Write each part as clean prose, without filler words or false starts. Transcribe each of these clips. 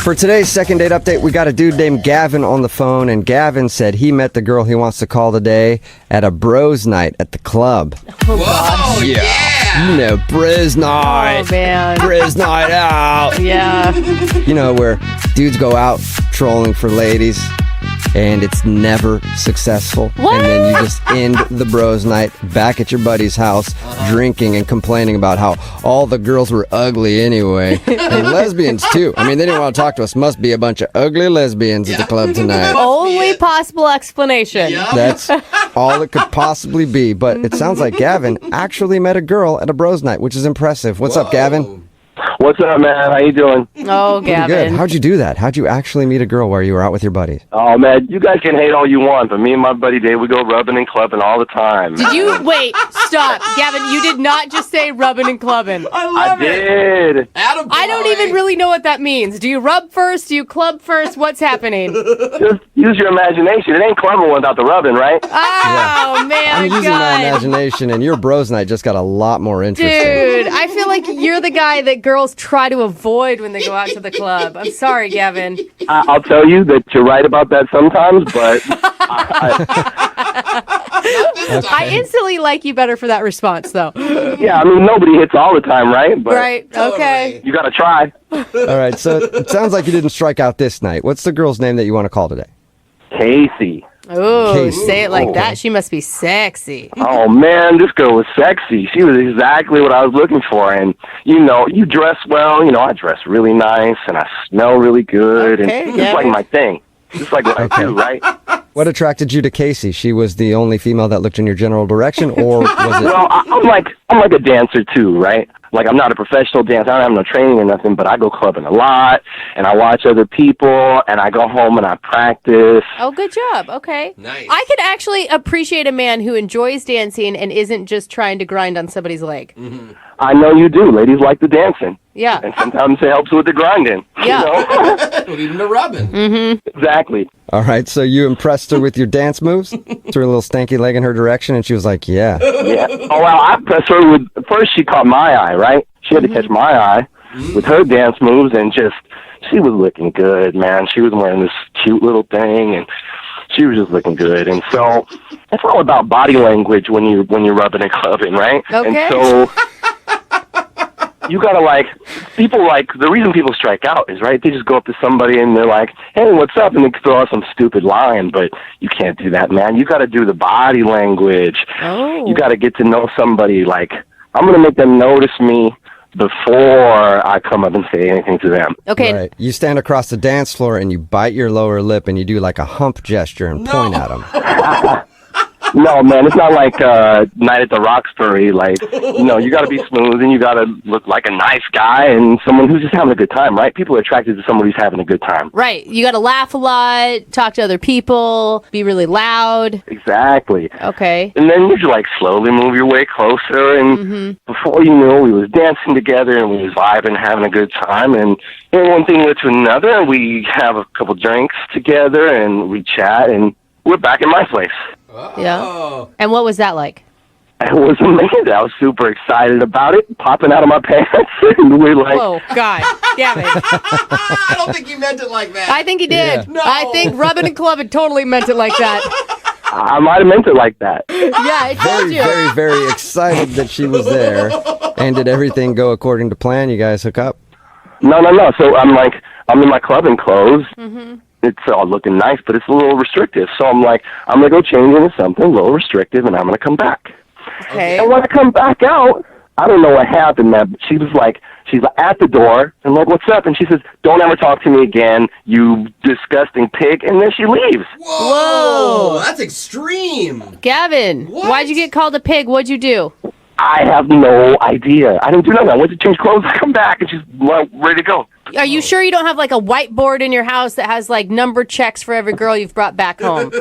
For today's second date update, we got a dude named Gavin on the phone, and Gavin said he met the girl he wants to call today at a bros night at the club. Oh, gosh. Yeah. You know, bros night. Oh, man. Bros night out. Yeah. You know, where dudes go out trolling for ladies, and it's never successful. What? And then you just end the bros night back at your buddy's house, drinking and complaining about how all the girls were ugly anyway. And lesbians, too. I mean, they didn't want to talk to us. Must be a bunch of ugly lesbians at the club tonight. Only possible explanation. That's all it could possibly be. But it sounds like Gavin actually met a girl at a bros night, which is impressive. What's up, Gavin? What's up, man? How you doing? Oh, Pretty good. Gavin. How'd you do that? How'd you actually meet a girl while you were out with your buddies? Oh, man, you guys can hate all you want, but me and my buddy Dave, we go rubbing and clubbing all the time. Did you wait? Stop, Gavin. You did not just say rubbing and clubbing. I did. I don't even really know what that means. Do you rub first? Do you club first? What's happening? Just use your imagination. It ain't clubbing without the rubbing, right? Oh man, I'm using my God. imagination, and your bros night just got a lot more interesting. Dude, I feel like you're the guy that girls try to avoid when they go out to the club. I'm sorry, Gavin. I'll tell you that you're right about that sometimes, but I instantly like you better for that response, though. yeah, I mean, nobody hits all the time, right? But Right? Okay. you got to try. All right, so it sounds like you didn't strike out this night. What's the girl's name that you want to call today? Casey. Ooh, Casey. say it like that. She must be sexy. Oh, man, this girl was sexy. She was exactly what I was looking for. And, you know, you dress well. You know, I dress really nice, and I smell really good. Okay, and yeah. it's like my thing. It's like what I do, right? What attracted you to Casey? She was the only female that looked in your general direction, or was it? Well, I'm like a dancer too, right? Like I'm not a professional dancer. I don't have no training or nothing, but I go clubbing a lot, and I watch other people, and I go home and I practice. Oh, good job. Okay. Nice. I could actually appreciate a man who enjoys dancing and isn't just trying to grind on somebody's leg. I know you do. Ladies like the dancing, Yeah. and sometimes it helps with the grinding. Yeah. You know? Even the rubbing. Exactly. All right, so you impressed her with your dance moves? Threw a little stanky leg in her direction, and she was like, yeah. Yeah. Oh well, I pressed her with. First, she caught my eye, right? She had to catch my eye with her dance moves, and just she was looking good, man. She was wearing this cute little thing, and she was just looking good. And so it's all about body language when you're rubbing and clubbing, right? Okay. And so you gotta the reason people strike out is, right, they just go up to somebody and they're like, hey, what's up? And they throw out some stupid line, but you can't do that, man. You gotta do the body language. Oh. You gotta get to know somebody. Like, I'm gonna make them notice me before I come up and say anything to them. Okay. Right. You stand across the dance floor, and you bite your lower lip, and you do like a hump gesture and point at them. No, man, it's not like Night at the Roxbury. Like, you got to be smooth and you got to look like a nice guy and someone who's just having a good time, right? People are attracted to somebody who's having a good time. Right. You got to laugh a lot, talk to other people, be really loud. Exactly. Okay. And then you just like slowly move your way closer, and before you knew, we was dancing together and we was vibing, having a good time, and one thing led to another, and we have a couple drinks together and we chat, and we're back in my place. Yeah. And what was that like? It was amazing. I was super excited about it, popping out of my pants, and we're like, Whoa, God. Damn it. I don't think you meant it like that. I think he did. Yeah. No. I think rubbing and clubbing totally meant it like that. I might have meant it like that. Yeah, I told Very, you. very, very excited that she was there. And did everything go according to plan? You guys hook up? No. So I'm in my clubbing clothes. It's all looking nice, but it's a little restrictive. So I'm like, I'm going to go change into something a little restrictive, and I'm going to come back. Okay. And when I come back out, I don't know what happened, man, but she's at the door, and I'm like, what's up? And she says, don't ever talk to me again, you disgusting pig, and then she leaves. Whoa. That's extreme. Gavin, What? why'd you get called a pig? What'd you do? I have no idea. I didn't do nothing. I went to change clothes, I come back, and she's ready to go. Are you sure you don't have like a whiteboard in your house that has like number checks for every girl you've brought back home?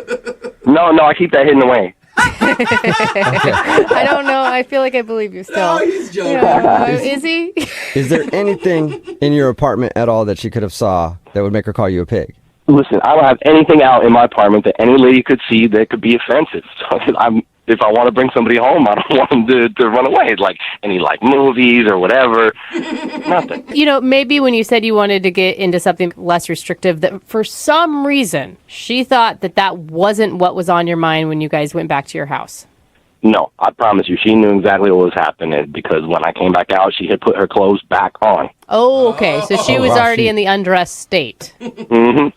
No, I keep that hidden away. I don't know. I feel like I believe you still. Oh, he's joking. Yeah. Is he? Is there anything in your apartment at all that she could have saw that would make her call you a pig? Listen, I don't have anything out in my apartment that any lady could see that could be offensive. So if I want to bring somebody home, I don't want them to run away, like any like movies or whatever. Nothing. You know, maybe when you said you wanted to get into something less restrictive, that for some reason she thought that wasn't what was on your mind when you guys went back to your house. No, I promise you, she knew exactly what was happening because when I came back out, she had put her clothes back on. Oh, okay. So she was already in the undressed state. Mm-hmm.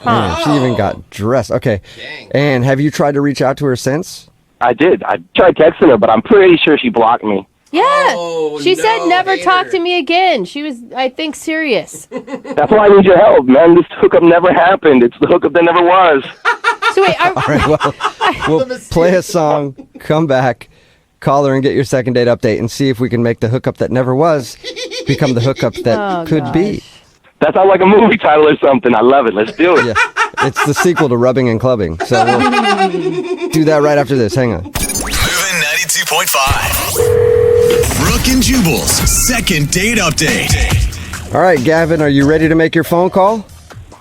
Man, she even got dressed. Okay. Dang. And have you tried to reach out to her since? I did. I tried texting her, but I'm pretty sure she blocked me. Yeah. Oh, She said no, never hater. talk to me again. She was, I think, serious. That's why I need your help, man. This hookup never happened. It's the hookup that never was. So wait, All right, well, we'll play a song, come back, call her and get your second date update and see if we can make the hookup that never was become the hookup that could be. That sounds like a movie title or something. I love it. Let's do it. Yeah, it's the sequel to Rubbing and Clubbing. So we'll do that right after this. Hang on. Moving 92.5. Brooke and Jubal's second date update. All right, Gavin, are you ready to make your phone call?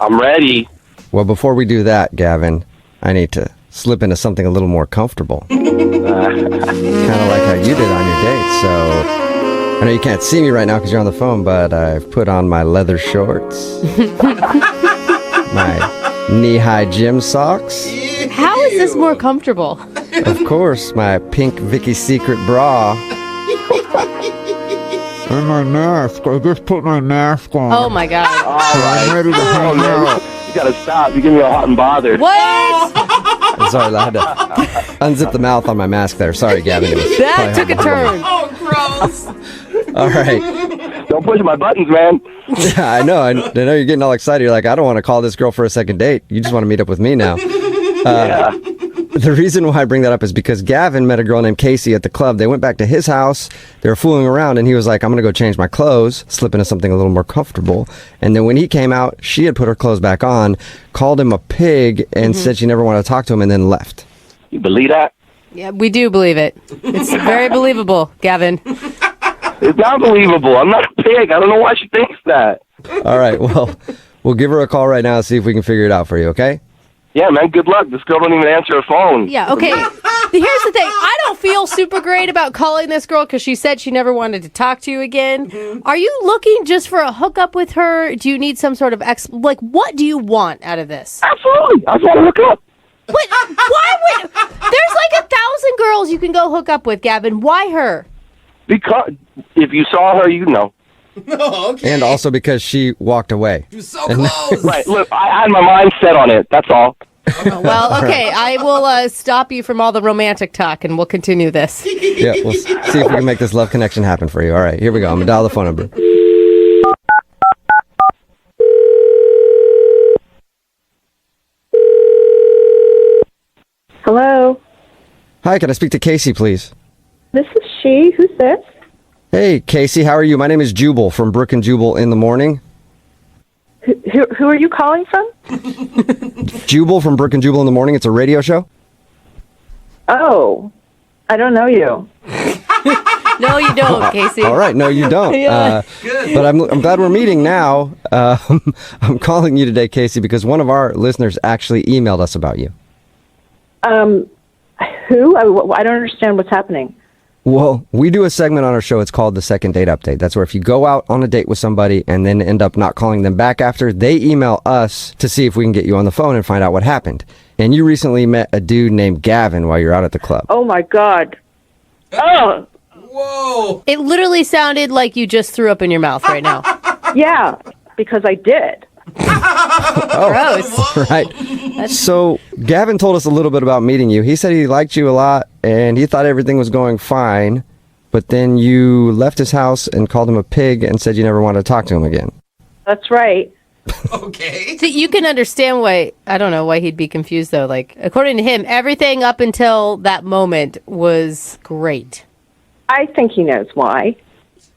I'm ready. Well, before we do that, Gavin, I need to slip into something a little more comfortable. Kind of like how you did on your date. So I know you can't see me right now because you're on the phone, but I've put on my leather shorts, my knee-high gym socks, how is this more comfortable? of course, my pink Vicky's Secret bra, and my mask. I just put my mask on. Oh my God. I'm ready to hang out. You gotta stop. You give me all hot and bothered. What? I'm sorry, I had to unzip the mouth on my mask there. Sorry, Gavin. It was That probably took a hard to hold. turn. Oh, gross. All right. Don't push my buttons, man. Yeah, I know. I know you're getting all excited. You're like, I don't want to call this girl for a second date. You just want to meet up with me now. Yeah. The reason why I bring that up is because Gavin met a girl named Casey at the club. They went back to his house. They were fooling around, and he was like, I'm going to go change my clothes, slip into something a little more comfortable. And then when he came out, she had put her clothes back on, called him a pig, and said she never wanted to talk to him, and then left. You believe that? Yeah, we do believe it. It's very believable, Gavin. It's not believable. I'm not a pig. I don't know why she thinks that. All right, well, we'll give her a call right now and see if we can figure it out for you, okay? Yeah, man, good luck. This girl don't even answer her phone. Yeah, okay. Here's the thing. I don't feel super great about calling this girl because she said she never wanted to talk to you again. Are you looking just for a hookup with her? Do you need some sort of what do you want out of this? Absolutely. I just want to hook up. What? Why would... There's like 1,000 girls you can go hook up with, Gavin. Why her? Because if you saw her, you'd know. Oh, okay. And also because she walked away. You're so close. Right, look, I had my mind set on it. That's all. Well, okay. I will stop you from all the romantic talk and we'll continue this. Yeah, we'll see if we can make this love connection happen for you. All right, here we go. I'm going to dial the phone number. Hello, Hi, can I speak to Casey, please? this is she. Who's this? Hey, Casey, how are you? My name is Jubal from Brink and Jubal in the Morning. Who are you calling from? Jubal from Brink and Jubal in the Morning. It's a radio show. Oh, I don't know you. No, you don't, Casey. All right, no, you don't. Yeah. But I'm glad we're meeting now. I'm calling you today, Casey, because one of our listeners actually emailed us about you. Who? I don't understand what's happening. Well, we do a segment on our show. It's called the Second Date Update. That's where if you go out on a date with somebody and then end up not calling them back after, they email us to see if we can get you on the phone and find out what happened. And you recently met a dude named Gavin while you're out at the club. Oh my God. Oh, Whoa. It literally sounded like you just threw up in your mouth right now. yeah, because I did. Gross. Right. So Gavin told us a little bit about meeting you. He said he liked you a lot and he thought everything was going fine. But then you left his house and called him a pig and said you never wanted to talk to him again. That's right. Okay. So you can understand why, I don't know why he'd be confused though. Like, according to him, everything up until that moment was great. I think he knows why.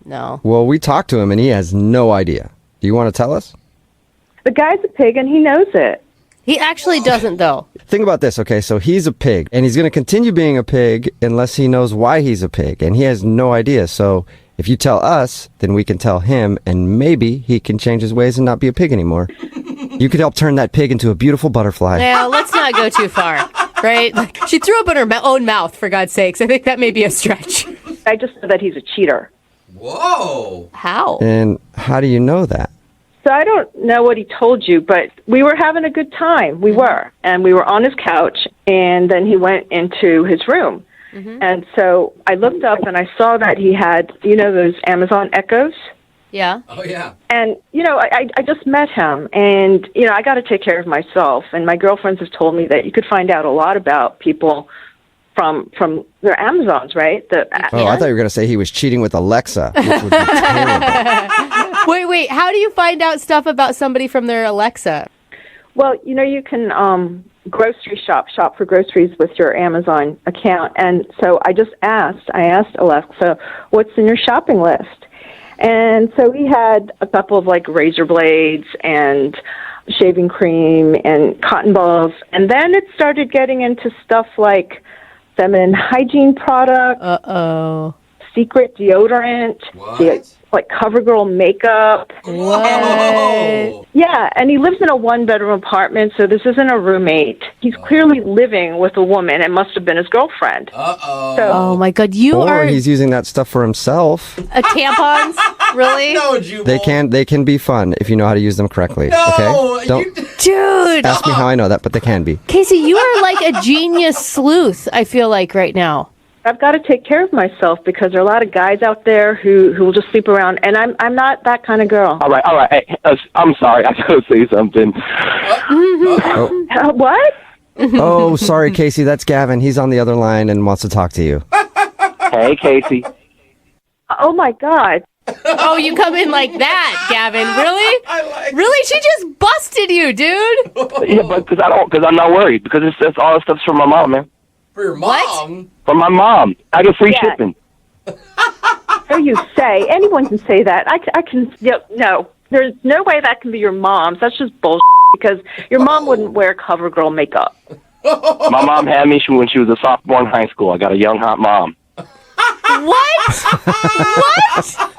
No. Well, we talked to him and he has no idea. Do you want to tell us? The guy's a pig and he knows it. He actually doesn't though. Think about this, okay? So he's a pig, and he's going to continue being a pig unless he knows why he's a pig, and he has no idea. So if you tell us, then we can tell him, and maybe he can change his ways and not be a pig anymore. You could help turn that pig into a beautiful butterfly. Now, let's not go too far. right? Like, she threw up in her own mouth, for God's sakes. I think that may be a stretch. I just know that he's a cheater. Whoa. How? And how do you know that? So I don't know what he told you, but we were having a good time. We were. And we were on his couch, and then he went into his room. And so I looked up, and I saw that he had, those Amazon Echoes. Yeah. Oh, yeah. And, I just met him, and, I got to take care of myself. And my girlfriends have told me that you could find out a lot about people from their Amazons, right? Oh, I thought you were going to say he was cheating with Alexa, which would be terrible. Wait. How do you find out stuff about somebody from their Alexa? Well, you can grocery shop for groceries with your Amazon account. And so I asked Alexa, what's in your shopping list? And so he had a couple of razor blades and shaving cream and cotton balls. And then it started getting into stuff like feminine hygiene products. Uh-oh. Secret deodorant. What? Like CoverGirl makeup. Whoa. Yeah, and he lives in a one-bedroom apartment, so this isn't a roommate. He's clearly living with a woman. It must have been his girlfriend. Uh-oh. So, Oh, my God. You Or are he's using that stuff for himself. tampons? Really? No, Jubal. They can be fun if you know how to use them correctly. No, okay? Don't Dude. ask me how I know that, but they can be. Casey, you are like a genius sleuth, I feel like, right now. I've got to take care of myself because there are a lot of guys out there who will just sleep around, and I'm not that kind of girl. All right. Hey, I'm sorry. I gotta say something. What? Oh, sorry, Casey. That's Gavin. He's on the other line and wants to talk to you. Hey, Casey. Oh, my God. Oh, you come in like that, Gavin. Really? I like Really? She just busted you, dude. Yeah, but because I'm not worried because it's all the stuff's from my mom, man. For your What? mom? From my mom. I get free Yeah. shipping. So you say. Anyone can say that. I can. No. There's no way that can be your mom's. That's just bullshit because your mom wouldn't wear CoverGirl makeup. My mom had me when she was a sophomore in high school. I got a young, hot mom. What?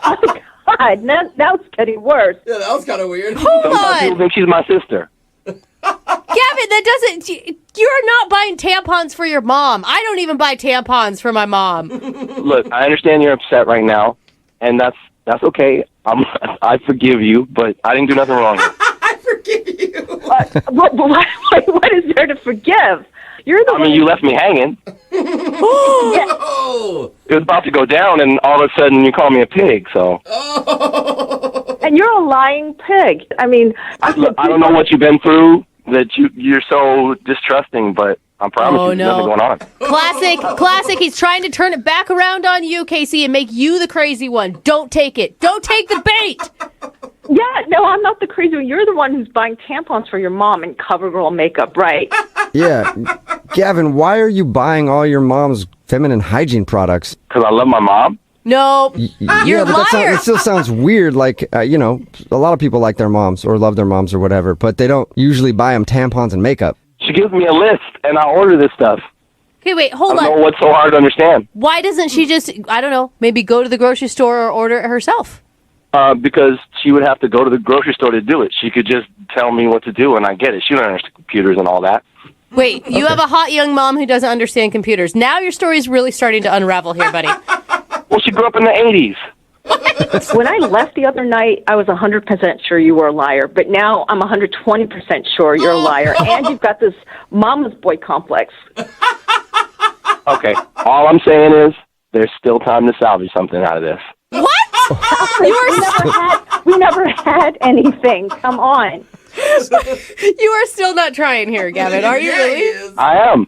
What? God, now it's getting worse. Yeah, that was kind of weird. Hold Sometimes people on. think she's my sister. Gavin, that doesn't... You're not buying tampons for your mom. I don't even buy tampons for my mom. Look, I understand you're upset right now, and that's okay. I forgive you, but I didn't do nothing wrong here. I forgive you. What is there to forgive? You're the one. You left me hanging. Oh. It was about to go down, and all of a sudden you call me a pig, so... And you're a lying pig. Look, I don't know what you've been through, that you're so distrusting, but I promise Oh, there's no. nothing going on. Classic. He's trying to turn it back around on you, Casey, and make you the crazy one. Don't take it. Don't take the bait. Yeah, no, I'm not the crazy one. You're the one who's buying tampons for your mom and CoverGirl makeup, right? Yeah. Gavin, why are you buying all your mom's feminine hygiene products? Because I love my mom. No, you're Yeah, a but liar. it still sounds weird. Like, a lot of people like their moms or love their moms or whatever, but they don't usually buy them tampons and makeup. She gives me a list, and I order this stuff. Okay, wait, hold I don't know on. what's so hard to understand. Why doesn't she just, I don't know, maybe go to the grocery store or order it herself? Because she would have to go to the grocery store to do it. She could just tell me what to do, and I get it. She don't understand computers and all that. Wait, you have a hot young mom who doesn't understand computers. Now your story's really starting to unravel here, buddy. Well, she grew up in the 80s. When I left the other night, I was 100% sure you were a liar, but now I'm 120% sure you're a liar, and you've got this mama's boy complex. Okay, all I'm saying is there's still time to salvage something out of this. What? We never had anything. Come on. You are still not trying here, Gavin. Are you Yeah, he really? is. I am.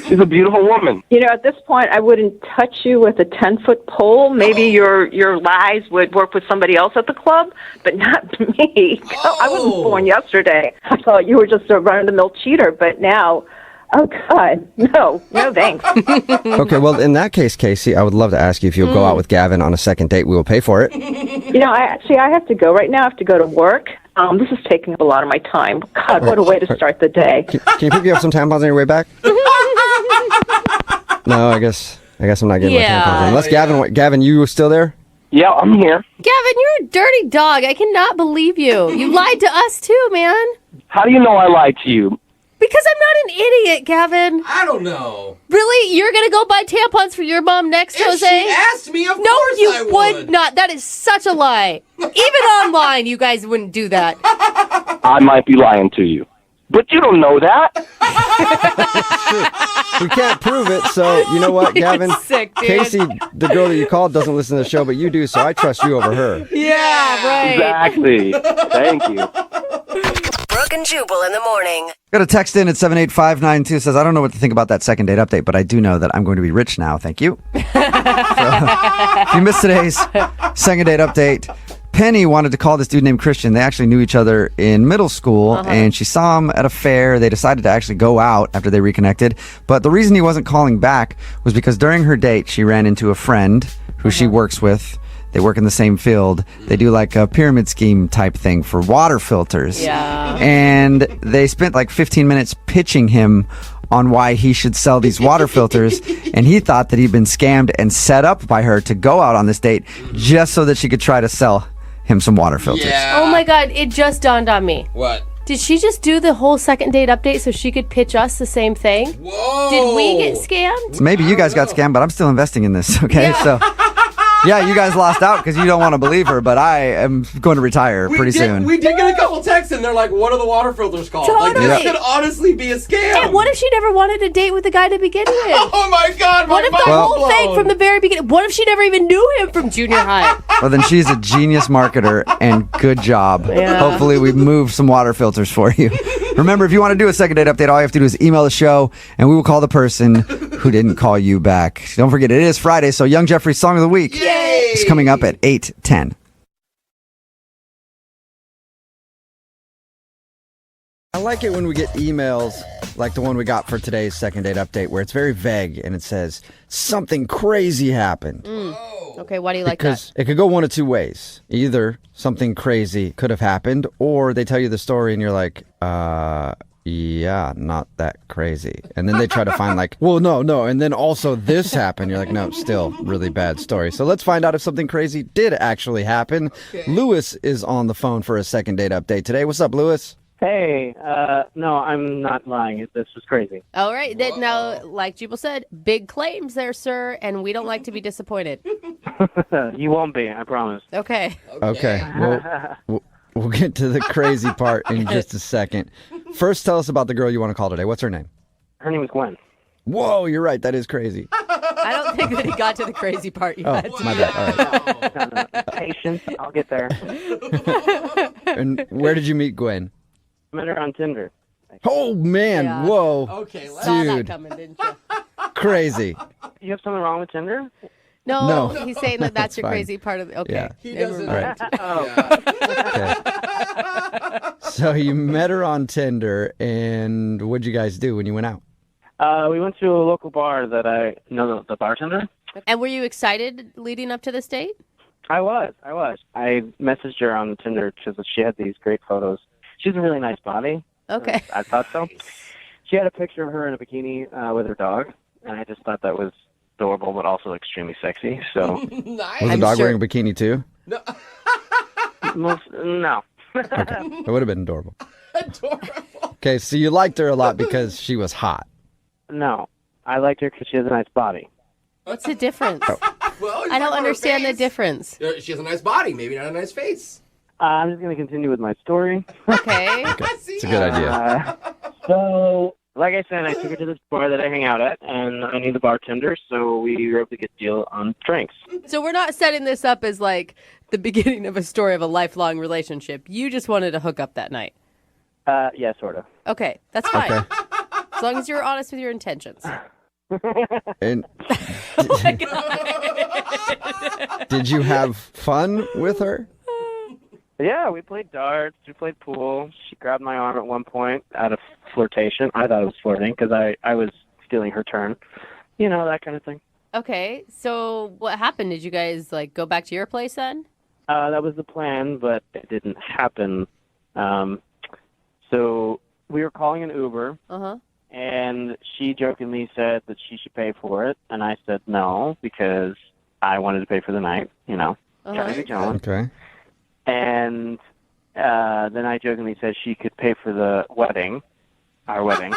She's a beautiful woman. At this point, I wouldn't touch you with a 10-foot pole. Maybe your lies would work with somebody else at the club, but not me. I wasn't born yesterday. I thought you were just a run-of-the-mill cheater, but now, oh, God, no thanks. Okay, well, in that case, Casey, I would love to ask you if you'll go out with Gavin on a second date. We will pay for it. I have to go. Right now, I have to go to work. This is taking up a lot of my time. God, what a way to start the day. Can you pick me up some tampons on your way back? No, I guess I'm not getting my tampons. Unless Gavin, you still there? Yeah, I'm here. Gavin, you're a dirty dog. I cannot believe you. You lied to us too, man. How do you know I lied to you? Because I'm not an idiot, Gavin. I don't know. Really? You're going to go buy tampons for your mom next, If Jose? she asked me, of No, course you I would not. That is such a lie. Even online, you guys wouldn't do that. I might be lying to you, but you don't know that. We can't prove it, so you know what, Gavin? Sick, dude. Casey, the girl that you called, doesn't listen to the show, but you do, so I trust you over her. Yeah, right. Exactly. Thank you. Brooke and Jubal in the morning. Got a text in at 78592 says, I don't know what to think about that second date update, but I do know that I'm going to be rich now. Thank you. So, if you missed today's second date update, Penny wanted to call this dude named Christian. They actually knew each other in middle school, and she saw him at a fair. They decided to actually go out after they reconnected. But the reason he wasn't calling back was because during her date, she ran into a friend who she works with. They work in the same field. They do like a pyramid scheme type thing for water filters. Yeah. And they spent like 15 minutes pitching him on why he should sell these water filters. And he thought that he'd been scammed and set up by her to go out on this date just so that she could try to sell him some water filters. Yeah. Oh my God, it just dawned on me. What? Did she just do the whole second date update so she could pitch us the same thing? Whoa. Did we get scammed? Maybe you guys got scammed, but I'm still investing in this, okay? So, yeah, you guys lost out because you don't want to believe her, but I am going to retire pretty soon. We did get a couple texts, and they're like, what are the water filters called? Like, Totally. this could honestly be a scam. And what if she never wanted to date with the guy to begin with? Oh, my God. What if the mind whole thing blown. from the very beginning? What if she never even knew him from junior high? Well, then she's a genius marketer, and good job. Yeah. Hopefully we moved some water filters for you. Remember, if you want to do a second date update, all you have to do is email the show, and we will call the person who didn't call you back. Don't forget, it is Friday, so Young Jeffrey's Song of the Week is coming up at 8:10. I like it when we get emails like the one we got for today's second date update, where it's very vague and it says, something crazy happened. Okay, why do you like Because it could go one of two ways. Either something crazy could have happened, or they tell you the story and you're like, yeah, not that crazy. And then they try to find like, well, no. And then also this happened. You're like, no, still really bad story. So let's find out if something crazy did actually happen. Lewis is on the phone for a second date update today. What's up, Lewis? Hey, no, I'm not lying. This was crazy. that? All right, then now, like Jubal said, big claims there, sir, and we don't like to be disappointed. You won't be, I promise. Okay. Okay. Well, we'll get to the crazy part in just a second. First, tell us about the girl you want to call today. What's her name? Her name is Gwen. Whoa, you're right. That is crazy. I don't think that he got to the crazy part Oh, yet. my bad. All right. No. Patience, I'll get there. And where did you meet Gwen? I met her on Tinder. Oh, man. Yeah. Whoa. Okay, let's... Saw that Dude. coming, didn't you? Crazy. You have something wrong with Tinder? No, No. he's saying that that's your fine. crazy part of the... Okay. Yeah. He never doesn't... mind. Oh, Okay. So you met her on Tinder, and what'd you guys do when you went out? we went to a local bar that I know the bartender. And were you excited leading up to this date? I was. I messaged her on Tinder because she had these great photos. She has a really nice body. Okay. I thought so. She had a picture of her in a bikini with her dog, and I just thought that was adorable, but also extremely sexy. So, Nice. Was the I'm dog sure- wearing a bikini too? No. no. That would have been adorable. Adorable. Okay, so you liked her a lot because she was hot. No. I liked her because she has a nice body. What's the difference? Well, you I don't like her understand the face. difference. She has a nice body, maybe not a nice face. I'm just going to continue with my story. Okay. It's a good idea. So, like I said, I took her to this bar that I hang out at, and I knew the bartender, so we were able to get a deal on drinks. So we're not setting this up as like the beginning of a story of a lifelong relationship. You just wanted to hook up that night. Yeah, sort of. Okay, that's fine. Okay. As long as you're honest with your intentions. And Oh my God. did you have fun with her? Yeah, we played darts, we played pool. She grabbed my arm at one point out of flirtation. I thought it was flirting because I was stealing her turn. You know, that kind of thing. Okay, so what happened? Did you guys like go back to your place then? That was the plan, but it didn't happen. So we were calling an Uber, Uh-huh. and she jokingly said that she should pay for it, and I said no because I wanted to pay for the night, you know. Trying to be gentleman. Okay. And then I jokingly said she could pay for the wedding, our wedding.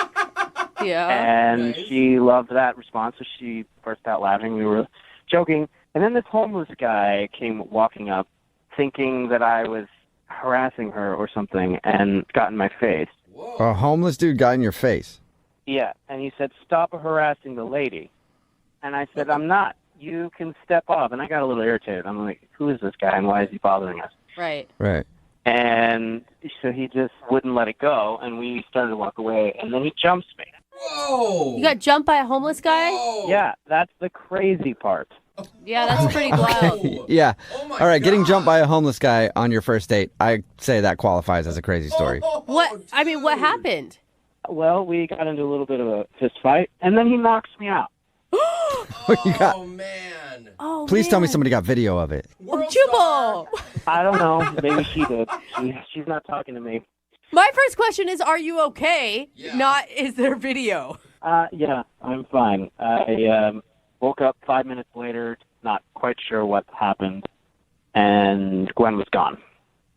Yeah. And Nice. she loved that response, so she burst out laughing. We were joking. And then this homeless guy came walking up thinking that I was harassing her or something and got in my face. A homeless dude got in your face. Yeah, and he said, "Stop harassing the lady." And I said, "I'm not. You can step off." And I got a little irritated. I'm like, who is this guy and why is he bothering us? Right. Right. And so he just wouldn't let it go, and we started to walk away, and then he jumps me. Whoa. You got jumped by a homeless guy? Whoa. Yeah, that's the crazy part. Yeah, that's pretty wild. Whoa. Yeah. Oh my All right, getting jumped God. by a homeless guy on your first date, I say that qualifies as a crazy story. Oh, What? I mean, what dude. happened? Well, we got into a little bit of a fist fight, and then he knocks me out. You got- Oh, man. Oh, Please tell me man. somebody got video of it. World Jubal! star. I don't know. Maybe she did. She's not talking to me. My first question is, are you okay? Yeah. Not, is there video? Yeah, I'm fine. I woke up 5 minutes later, not quite sure what happened, and Gwen was gone.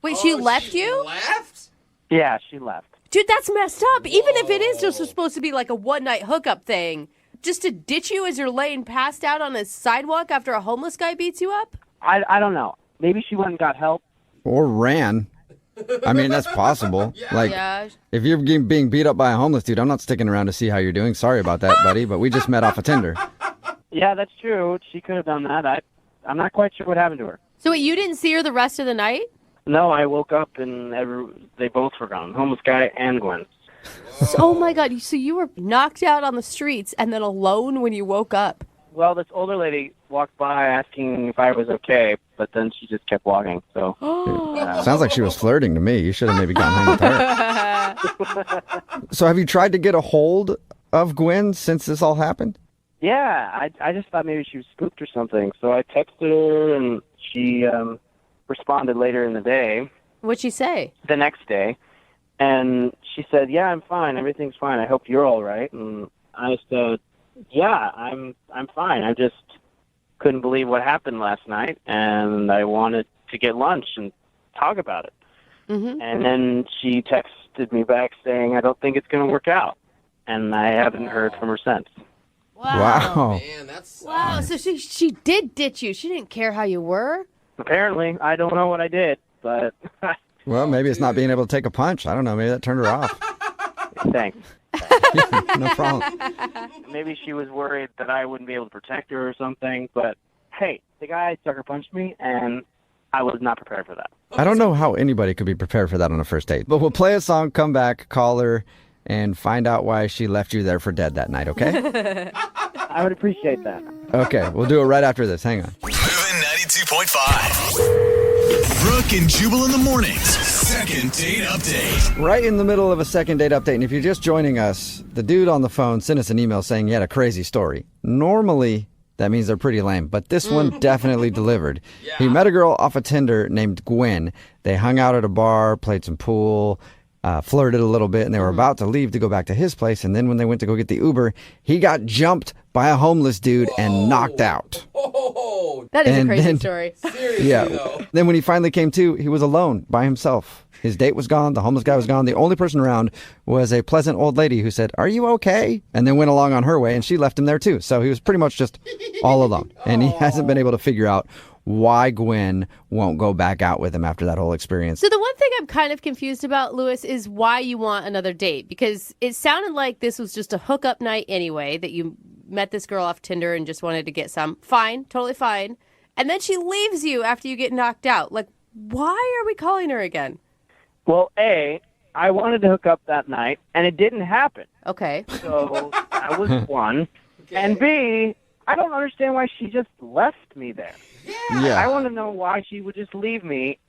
Wait, she Oh, left she you? Left? Yeah, she left. Dude, that's messed up. Even if it is just Whoa. supposed to be like a one-night hookup thing, just to ditch you as you're laying passed out on a sidewalk after a homeless guy beats you up? I don't know. Maybe she went and got help. Or ran. I mean, that's possible. Like, Yeah. if you're being beat up by a homeless dude, I'm not sticking around to see how you're doing. Sorry about that, buddy, but we just met off of Tinder. Yeah, that's true. She could have done that. I'm not quite sure what happened to her. So wait, you didn't see her the rest of the night? No, I woke up and they both were gone. Homeless guy and Gwen. So, oh my God, so you were knocked out on the streets and then alone when you woke up? Well, this older lady walked by asking if I was okay, but then she just kept walking. So Sounds like she was flirting to me. You should have maybe gone home with her. So have you tried to get a hold of Gwen since this all happened? yeah, I just thought maybe she was spooked or something. So I texted her, and she responded later in the day, What'd she say? the next day, and she said, "Yeah, I'm fine. Everything's fine. I hope you're all right." And I said, "Yeah, I'm fine. I just couldn't believe what happened last night, and I wanted to get lunch and talk about it." Mm-hmm. And then she texted me back saying, "I don't think it's going to work out." And I haven't heard from her since. Wow. Man, that's Wow, so she did ditch you. She didn't care how you were? Apparently, I don't know what I did, but Well, maybe it's not being able to take a punch. I don't know. Maybe that turned her off. thanks. No problem. Maybe she was worried that I wouldn't be able to protect her or something, but hey, the guy sucker punched me, and I was not prepared for that. I don't know how anybody could be prepared for that on a first date. But we'll play a song, come back, call her, and find out why she left you there for dead that night, okay? I would appreciate that. Okay, we'll do it right after this. Hang on. Moving 92.5. Brooke and Jubal in the mornings. Second date update. Right in the middle of a second date update. And if you're just joining us, the dude on the phone sent us an email saying he had a crazy story. Normally, that means they're pretty lame, but this one definitely delivered. He met a girl off of Tinder named Gwen. They hung out at a bar, played some pool, flirted a little bit, and they were about to leave to go back to his place. And then when they went to go get the Uber, he got jumped by a homeless dude and knocked out. Oh, That is a And crazy then- story. seriously Yeah. though. Then when he finally came to, he was alone by himself. His date was gone. The homeless guy was gone. The only person around was a pleasant old lady who said, "Are you okay?" And then went along on her way, and she left him there too. So he was pretty much just all alone. And he hasn't been able to figure out why Gwen won't go back out with him after that whole experience. So the one thing I'm kind of confused about, Lewis, is why you want another date. Because it sounded like this was just a hookup night anyway, that you met this girl off Tinder and just wanted to get some. Fine, totally fine. And then she leaves you after you get knocked out. Like, why are we calling her again? Well, A, I wanted to hook up that night, and it didn't happen. Okay. So that was one. And B, I don't understand why she just left me there. I Yeah. want to know why she would just leave me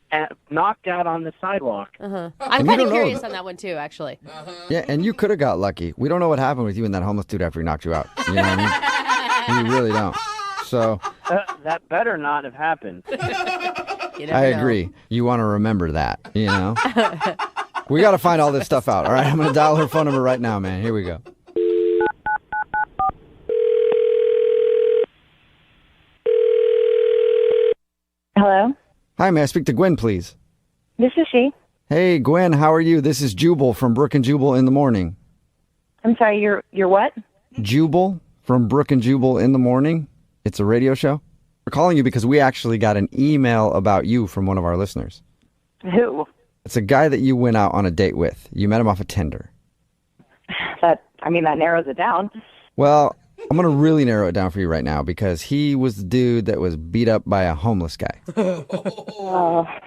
knocked out on the sidewalk. I'm And you kind of don't know curious that. on that one too, actually. Yeah, and you could have got lucky. We don't know what happened with you and that homeless dude after he knocked you out. You know what I mean? We really don't. So That better not have happened. You never I know. agree. You want to remember that, you know? We got to find all this stuff out. All right, I'm going to dial her phone number right now, man. Here we go. Hello, Hi, may I speak to Gwen, please? this is she. Hey, Gwen, how are you? This is Jubal from Brooke and Jubal in the morning. I'm sorry, you're what? Jubal from Brooke and Jubal in the Morning. It's a radio show. We're calling you because we actually got an email about you from one of our listeners. Who? It's a guy that you went out on a date with. You met him off of Tinder. That narrows it down. Well, I'm going to really narrow it down for you right now because he was the dude that was beat up by a homeless guy.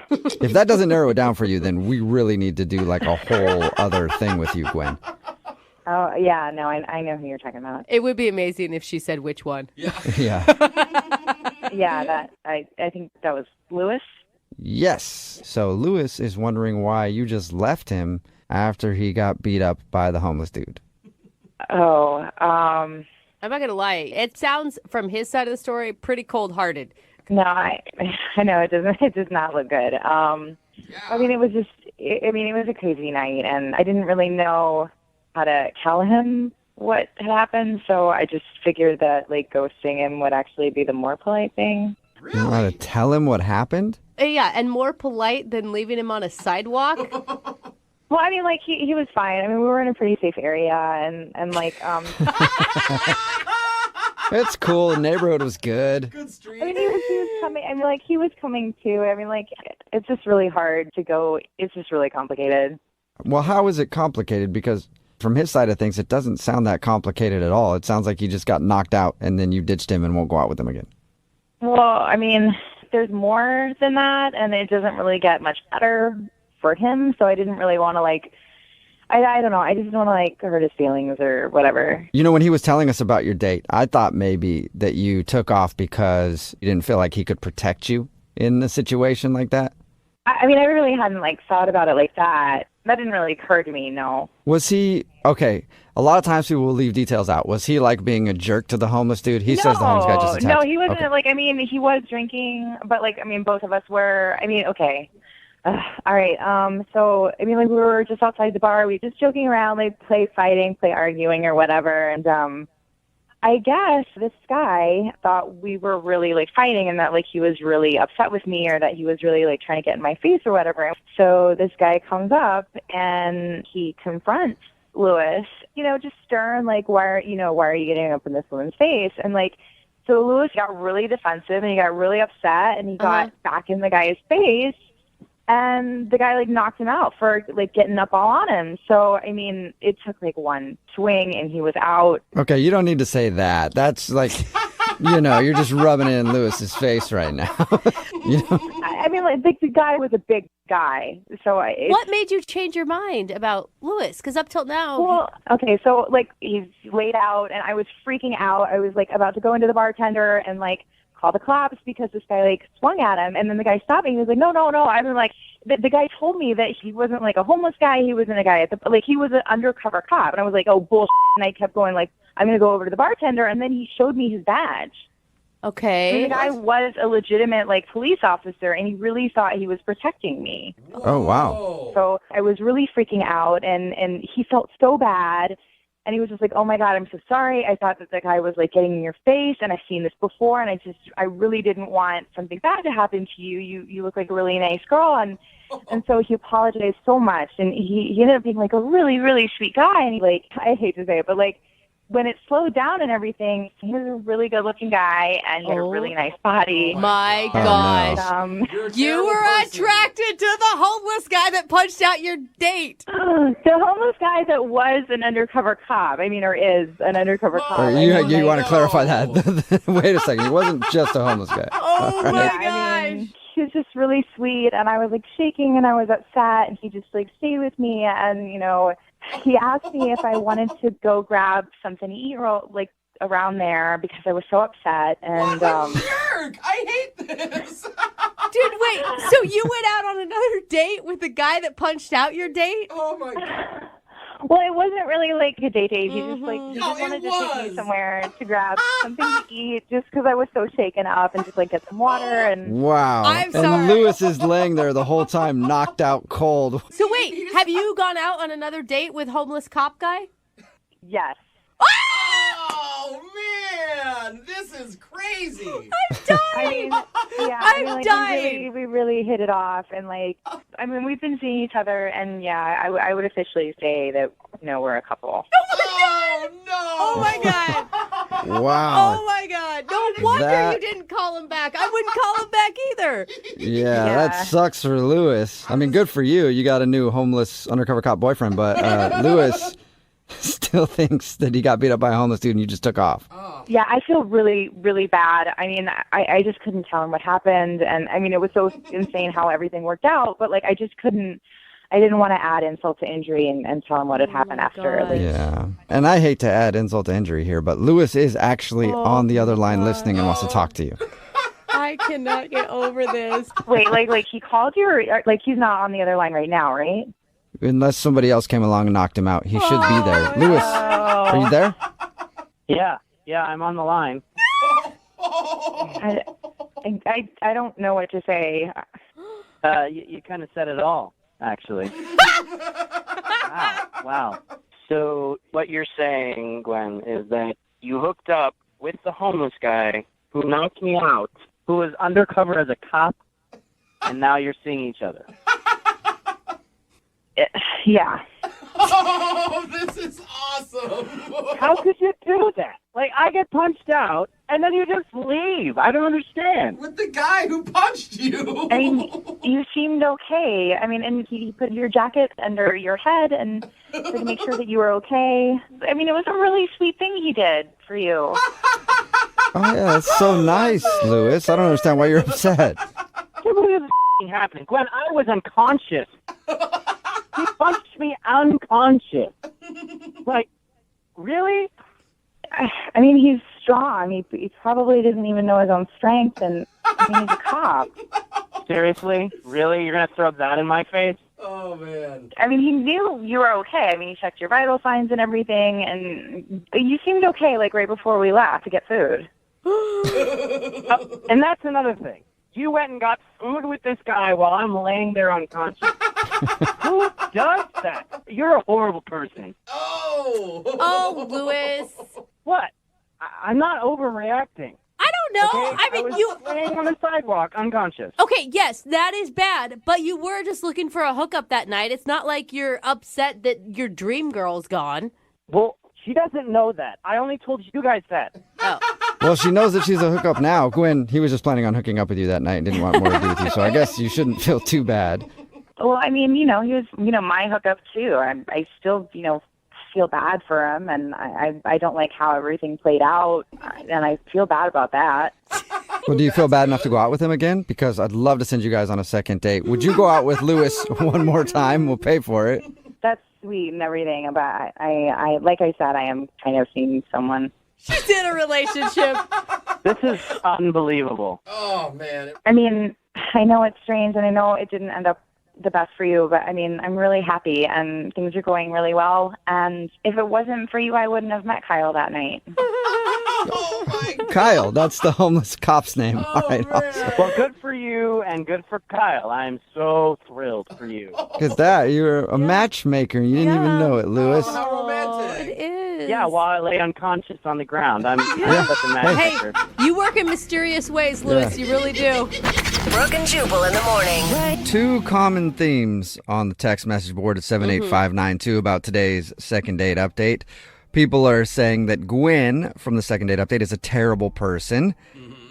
If that doesn't narrow it down for you, then we really need to do like a whole other thing with you, Gwen. Oh, yeah, no, I know who you're talking about. It would be amazing if she said which one. Yeah. Yeah, I think that was Lewis. Yes. So Lewis is wondering why you just left him after he got beat up by the homeless dude. Oh, I'm not going to lie. It sounds, from his side of the story, pretty cold-hearted. no, I know it does not look good. I mean, it was a crazy night, and I didn't really know how to tell him what had happened, so I just figured that, like, ghosting him would actually be the more polite thing. You know how to tell him what happened? Yeah, and more polite than leaving him on a sidewalk. Well, I mean, like, he was fine. I mean, we were in a pretty safe area, and like, It's cool. The neighborhood was good. Good street. I mean, he was coming. I mean, like, he was coming too. I mean, like, it's just really hard to go. It's just really complicated. Well, how is it complicated? Because from his side of things, it doesn't sound that complicated at all. It sounds like he just got knocked out and then you ditched him and won't go out with him again. Well, I mean, there's more than that, and it doesn't really get much better for him. So I didn't really want to, like, I don't know. I just didn't want to, like, hurt his feelings or whatever. You know, when he was telling us about your date, I thought maybe that you took off because you didn't feel like he could protect you in a situation like that. I mean, I really hadn't, like, thought about it like that. That didn't really occur to me, no. Was he, okay, a lot of times people will leave details out. Was he like being a jerk to the homeless dude? He says the homeless guy just attacked. No, he wasn't. Okay. Like, I mean, he was drinking, but, like, I mean, both of us were. I mean, okay. All right. So, I mean, like, we were just outside the bar. We were just joking around, like, play fighting, play arguing or whatever. And I guess this guy thought we were really, like, fighting and that, like, he was really upset with me or that he was really, like, trying to get in my face or whatever. So this guy comes up and he confronts Lewis, you know, just stern, like, why are you getting up in this woman's face? And, like, so Lewis got really defensive and he got really upset and he got back in the guy's face. And the guy, like, knocked him out for, like, getting up all on him. So, I mean, it took, like, one swing and he was out. Okay, you don't need to say that. That's like, you know, you're just rubbing it in Lewis's face right now. You know? I mean, like, the guy was a big guy. So What made you change your mind about Lewis? Because up till now... Well, okay, so, like, he's laid out and I was freaking out. I was, like, about to go into the bartender and, like, call the cops because this guy, like, swung at him. And then the guy stopped me. He was like, no. I was like, the guy told me that he wasn't, like, a homeless guy. He wasn't a guy at the, like, he was an undercover cop. And I was like, oh, bullshit. And I kept going, like, I'm going to go over to the bartender. And then he showed me his badge. Okay. And the guy was a legitimate, like, police officer, and he really thought he was protecting me. Oh, wow. So I was really freaking out, and he felt so bad. And he was just like, oh, my God, I'm so sorry. I thought that the guy was, like, getting in your face, and I've seen this before, and I really didn't want something bad to happen to you. You look like a really nice girl. And so he apologized so much, and he ended up being, like, a really, really sweet guy. And he, like, I hate to say it, but, like, when it slowed down and everything, he was a really good-looking guy, and he had a really nice body. My gosh. You're a You were terrible person. attracted to the homeless guy that punched out your date. The homeless guy that was an undercover cop, I mean, or is an undercover cop. Or you want to clarify that. Wait a second. He wasn't just a homeless guy. Oh, my Yeah, gosh. I mean, he was just really sweet, and I was, like, shaking, and I was upset, and he just, like, stayed with me, and, you know, he asked me if I wanted to go grab something to eat, like, around there, because I was so upset, and, What a jerk! I hate this. Dude, wait. So you went out on another date with the guy that punched out your date? Oh my God. well, it wasn't really, like, a date. He just, like, he No, just wanted it to take me was. somewhere to grab something to eat, just because I was so shaken up, and just, like, get some water, and... Wow. I'm and sorry. Lewis is laying there the whole time, knocked out cold. So wait, have you gone out on another date with homeless cop guy? Yes. Oh man, this is crazy. I mean, yeah, I'm like, dying. we really hit it off, and, like, I mean, we've been seeing each other, and yeah, I would officially say that we're a couple. Oh, no. Oh my God. Wow. Oh my God. No wonder That- you didn't call him back. I wouldn't call him back either. Yeah, Yeah. that sucks for Lewis. I mean, good for you. You got a new homeless undercover cop boyfriend, but Lewis still thinks that he got beat up by a homeless dude and you just took off. Yeah, I feel really, really bad. I mean, I just couldn't tell him what happened. And I mean, it was so insane how everything worked out, but like, I didn't want to add insult to injury and tell him what had happened after. God. Like, Yeah. And I hate to add insult to injury here, but Lewis is actually on the other line listening and wants to talk to you. I cannot get over this. wait, like he called you, or like he's not on the other line right now, right? Unless somebody else came along and knocked him out. He should be there. Lewis, are you there? Yeah, I'm on the line. I don't know what to say. You kind of said it all, actually. Wow. So what you're saying, Gwen, is that you hooked up with the homeless guy who knocked me out, who was undercover as a cop, and now you're seeing each other. Yeah. Oh, this is awesome. How could you do that? Like, I get punched out, and then you just leave. I don't understand. With the guy who punched you. I mean, you seemed okay. I mean, and he put your jacket under your head and to make sure that you were okay. I mean, it was a really sweet thing he did for you. Oh, yeah, that's so nice, Lewis. I don't understand why you're upset. I can't believe this is happening. Gwen, I was unconscious. He punched me unconscious. Like, really? I mean, he's strong. He probably doesn't even know his own strength, and I mean, he's a cop. Seriously? Really? You're going to throw that in my face? Oh, man. I mean, he knew you were okay. I mean, he checked your vital signs and everything, and you seemed okay, like, right before we left to get food. And that's another thing. You went and got food with this guy while I'm laying there unconscious. Who does that? You're a horrible person. Oh. Oh, Lewis. What? I'm not overreacting. I don't know. Okay? I mean, was you. laying on the sidewalk unconscious. Okay, yes, that is bad, but you were just looking for a hookup that night. It's not like you're upset that your dream girl's gone. Well, she doesn't know that. I only told you guys that. Oh. Well, she knows that she's a hookup now. Gwen, he was just planning on hooking up with you that night and didn't want more to do with you, so I guess you shouldn't feel too bad. Well, I mean, he was, my hookup too. I still, feel bad for him, and I don't like how everything played out, and I feel bad about that. Well, do you feel bad enough to go out with him again? Because I'd love to send you guys on a second date. Would you go out with Lewis one more time? We'll pay for it. That's sweet and everything, but I like I said, I am kind of seeing someone. She's in a relationship. This is unbelievable. Oh, man. I mean, I know it's strange, and I know it didn't end up the best for you, but I mean, I'm really happy, and things are going really well, and if it wasn't for you, I wouldn't have met Kyle that night. Oh, my God. Kyle, that's the homeless cop's name. All right, awesome. Well, good for you and good for Kyle. I'm so thrilled for you. Look at that. You're a matchmaker. You didn't even know it, Lewis. How Oh, romantic. it is. Yeah, while I lay unconscious on the ground. I'm such a Hey, matchmaker. you work in mysterious ways, Lewis. Yeah. You really do. Brooke and Jubal in the morning. Two common themes on the text message board at 78592 about today's second date update. People are saying that Gwen from the second date update is a terrible person.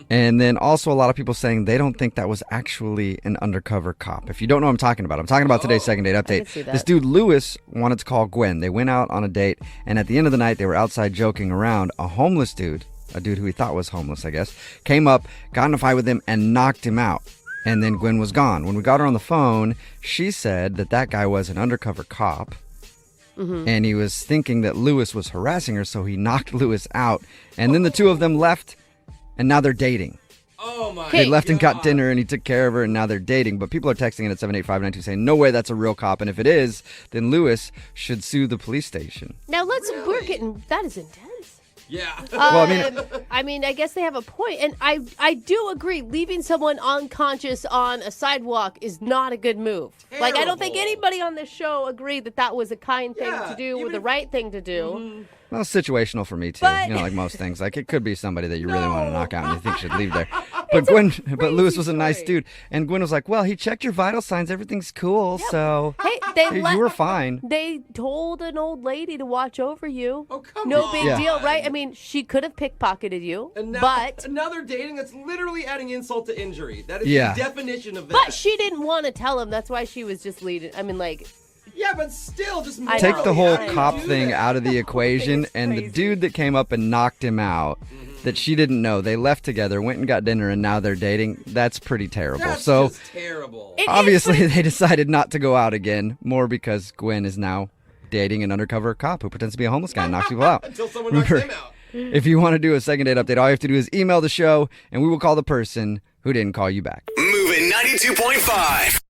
And then also a lot of people saying they don't think that was actually an undercover cop. If you don't know what I'm talking about today's second date update. see that. This dude, Lewis, wanted to call Gwen. They went out on a date, and at the end of the night, they were outside joking around. A homeless dude, a dude who he thought was homeless, I guess, came up, got in a fight with him, and knocked him out. And then Gwen was gone. When we got her on the phone, she said that guy was an undercover cop. And he was thinking that Lewis was harassing her, so he knocked Lewis out. And then the two of them left, and now they're dating. Oh, my They left and got God. dinner, and he took care of her, and now they're dating. But people are texting in at 78592 saying, no way that's a real cop. And if it is, then Lewis should sue the police station. Now we're getting, that is intense. Yeah. Well, I mean, I guess they have a point, and I do agree. Leaving someone unconscious on a sidewalk is not a good move. Like, I don't think Terrible. anybody on this show agreed that was a kind thing Yeah, to do, or even the if- right thing to do. Well, situational for me, too. But- Like most things. Like, it could be somebody that you really want to knock out and you think should leave there. But Lewis was a nice dude. And Gwen was like, well, he checked your vital signs. Everything's cool. So Hey, you were fine. They told an old lady to watch over you. Oh, come no on. big deal, right? I mean, she could have pickpocketed you, And now, but now they're dating. That's literally adding insult to injury. That is Yeah. the definition of that. but she didn't want to tell him. That's why she was just leading. I mean, like, Yeah, but still, just I Take know. the whole I cop do thing that. out of the equation, and the dude that came up and knocked him out that she didn't know, they left together, went and got dinner, and now they're dating. That's pretty terrible. That's So just terrible. It is obviously pretty- they decided not to go out again, more because Gwen is now dating an undercover cop who pretends to be a homeless guy and knocks people out. Until someone knocks Remember, him out. if you want to do a second date update, all you have to do is email the show, and we will call the person who didn't call you back. Moving 92.5.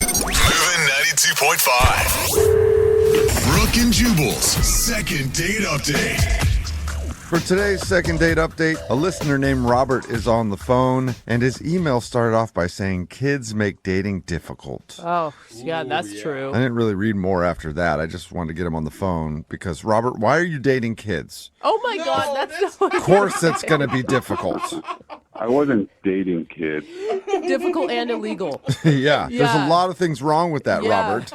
Moving 92.5. Brooke and Jubal's second date update. For today's second date update, a listener named Robert is on the phone, and his email started off by saying kids make dating difficult. Oh, yeah, that's true. I didn't really read more after that. I just wanted to get him on the phone because, Robert, why are you dating kids? Oh my God, that's so Of course it's going to be difficult. I wasn't dating kids. difficult and illegal. Yeah, there's a Yeah. lot of things wrong with that, Yeah. Robert.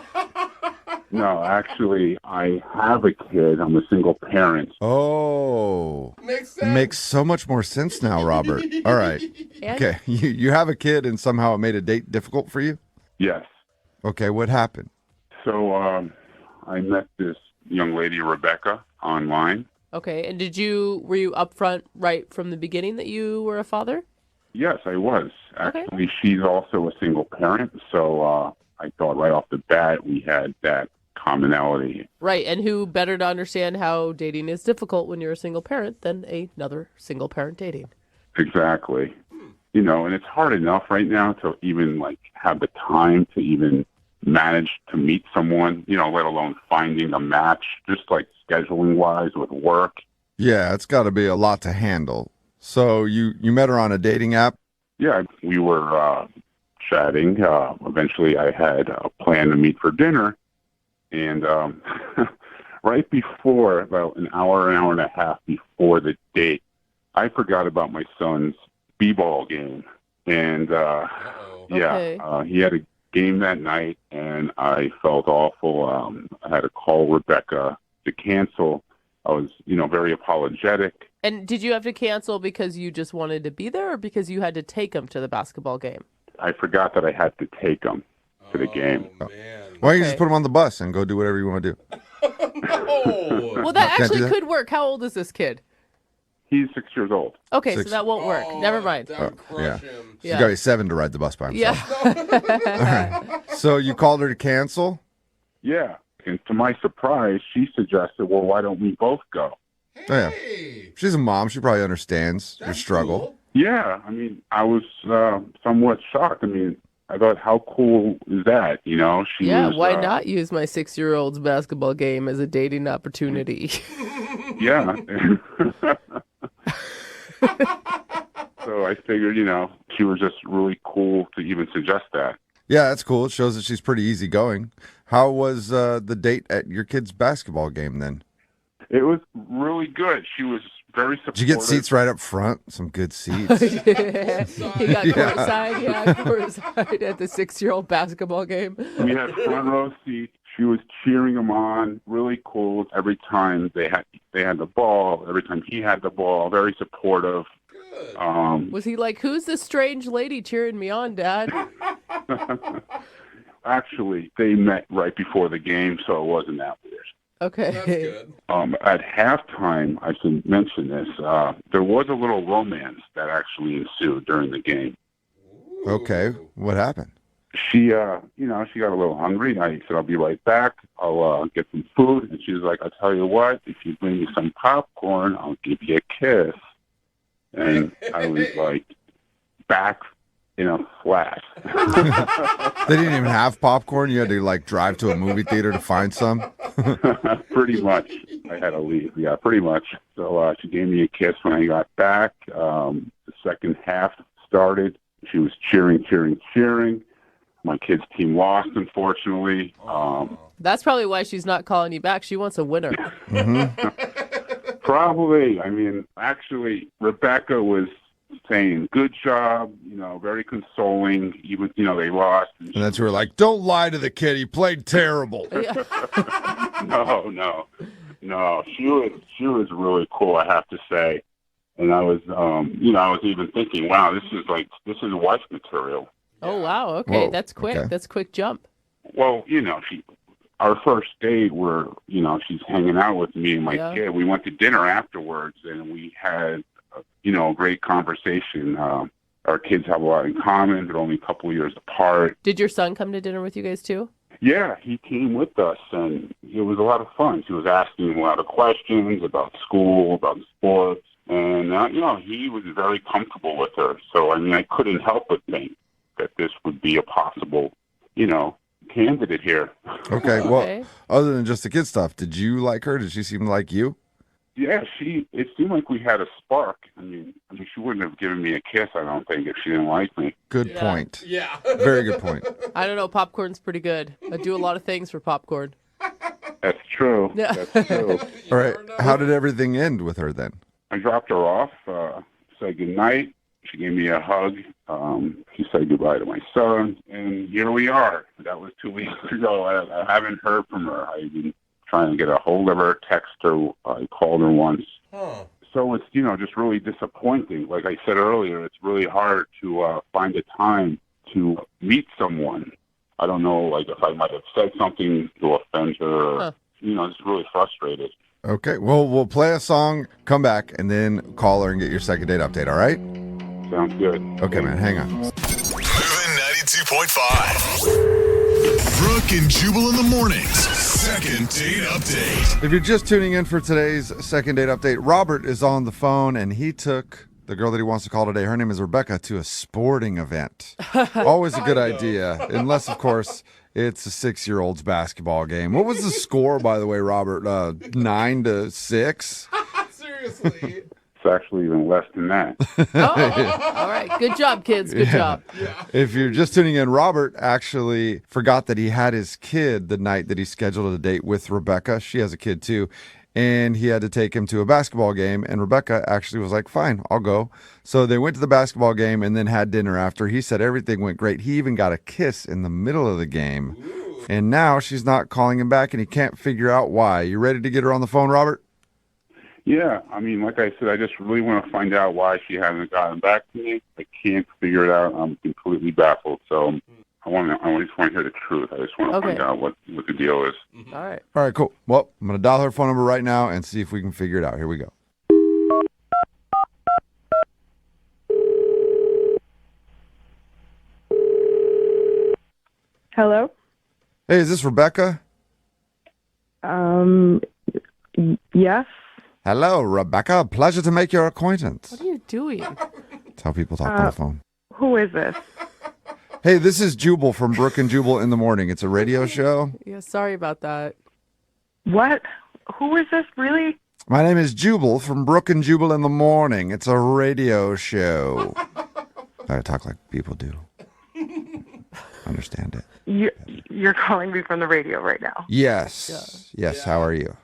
No, actually, I have a kid. I'm a single parent. Oh. Makes sense. Makes so much more sense now, Robert. All right. And- Okay, you have a kid and somehow it made a date difficult for you? Yes. Okay, what happened? So I met this young lady, Rebecca, online. Okay, and were you upfront right from the beginning that you were a father? Yes, I was. Actually, she's also a single parent, so I thought right off the bat we had that commonality. Right, and who better to understand how dating is difficult when you're a single parent than another single parent dating? Exactly. And it's hard enough right now to even have the time to even manage to meet someone, let alone finding a match, just scheduling wise with work. Yeah, it's got to be a lot to handle. So you met her on a dating app? Yeah, we were chatting. Eventually I had a plan to meet for dinner. And right before, about an hour and a half before the date, I forgot about my son's b-ball game. And he had a game that night, and I felt awful. I had to call Rebecca to cancel. I was, very apologetic. And did you have to cancel because you just wanted to be there or because you had to take him to the basketball game? I forgot that I had to take him to the game. Man. Why don't you just put him on the bus and go do whatever you want to do? Well, that actually could work. How old is this kid? He's 6 years old. Okay, so that won't work. Never mind. Yeah. He's got to be 7 to ride the bus by himself. Yeah. All right. So you called her to cancel? Yeah. And to my surprise, she suggested, well, why don't we both go? Oh, yeah. She's a mom. She probably understands your struggle. Cool. Yeah. I was somewhat shocked. I thought, how cool is that? She was, why not use my 6-year-old's basketball game as a dating opportunity? Yeah. So I figured, she was just really cool to even suggest that. Yeah, that's cool. It shows that she's pretty easygoing. How was the date at your kid's basketball game then? It was really good. She was very supportive. Did you get seats right up front? Some good seats. He got courtside at the 6-year-old basketball game. We had front row seats. She was cheering him on, really cool. Every time they had the ball, every time he had the ball, very supportive. Was he like, who's this strange lady cheering me on, Dad? Actually, they met right before the game, so it wasn't that weird. Okay. That's good. At halftime, I should mention this, there was a little romance that actually ensued during the game. Okay. What happened? She, she got a little hungry. I said, I'll be right back. I'll get some food. And she was like, I'll tell you what, if you bring me some popcorn, I'll give you a kiss. And I was like, back in a flash. They didn't even have popcorn? You had to drive to a movie theater to find some? Pretty much. I had to leave. Yeah, pretty much. So she gave me a kiss when I got back. The second half started. She was cheering. My kids' team lost, unfortunately. That's probably why she's not calling you back. She wants a winner. Mm-hmm. Probably. Actually, Rebecca was saying, good job, very consoling, even, they lost. And that's where we're like, don't lie to the kid. He played terrible. No. She was really cool, I have to say. And I was, I was even thinking, wow, this is wife material. Oh, wow. Okay. Whoa. That's quick. Okay. That's quick jump. Well, our first date where, she's hanging out with me and my kid. We went to dinner afterwards and we had, a great conversation. Our kids have a lot in common. They're only a couple of years apart. Did your son come to dinner with you guys too? Yeah, he came with us and it was a lot of fun. She was asking a lot of questions about school, about sports. And, he was very comfortable with her. So, I couldn't help but think that this would be a possible, candidate here. Okay, well, other than just the kid stuff, did you like her? Did she seem like you? Yeah, it seemed like we had a spark. She wouldn't have given me a kiss, I don't think, if she didn't like me. Good point. Yeah. Very good point. I don't know. Popcorn's pretty good. I do a lot of things for popcorn. That's true. Yeah. That's true. All right, how did everything end with her then? I dropped her off, said goodnight. She gave me a hug. She said goodbye to my son, and here we are. That was 2 weeks ago. I haven't heard from her. I've been trying to get a hold of her, text her. I called her once. Huh. So it's, just really disappointing. Like I said earlier, it's really hard to find a time to meet someone. I don't know, if I might have said something to offend her. Huh. It's really frustrated. Okay, well, we'll play a song, come back, and then call her and get your second date update, all right? Sounds good. Okay, man, hang on. Moving 92.5. Brooke and Jubal in the mornings. Second date update. If you're just tuning in for today's second date update, Robert is on the phone, and he took the girl that he wants to call today. Her name is Rebecca, to a sporting event. Always a good idea, unless, of course, it's a 6-year-old's basketball game. What was the score, by the way, Robert? 9-6? Seriously. It's actually even less than that. All right. Good job, kids. Good job. If you're just tuning in, Robert actually forgot that he had his kid the night that he scheduled a date with Rebecca. She has a kid too. And he had to take him to a basketball game. And Rebecca actually was like, fine, I'll go. So they went to the basketball game and then had dinner after. He said everything went great. He even got a kiss in the middle of the game. Ooh. And now she's not calling him back and he can't figure out why. You ready to get her on the phone, Robert? Yeah, I mean, like I said, I just really want to find out why she hasn't gotten back to me. I can't figure it out. I'm completely baffled. So I just want to hear the truth. I just want to find out what the deal is. All right. All right, cool. Well, I'm going to dial her phone number right now and see if we can figure it out. Here we go. Hello? Hey, is this Rebecca? Yes. Hello, Rebecca. Pleasure to make your acquaintance. What are you doing? That's how people talk on the phone. Who is this? Hey, this is Jubal from Brooke and Jubal in the Morning. It's a radio show. Yeah, sorry about that. What? Who is this, really? My name is Jubal from Brooke and Jubal in the Morning. It's a radio show. I talk like people do. Understand it. You're calling me from the radio right now. Yes. Yes. How are you?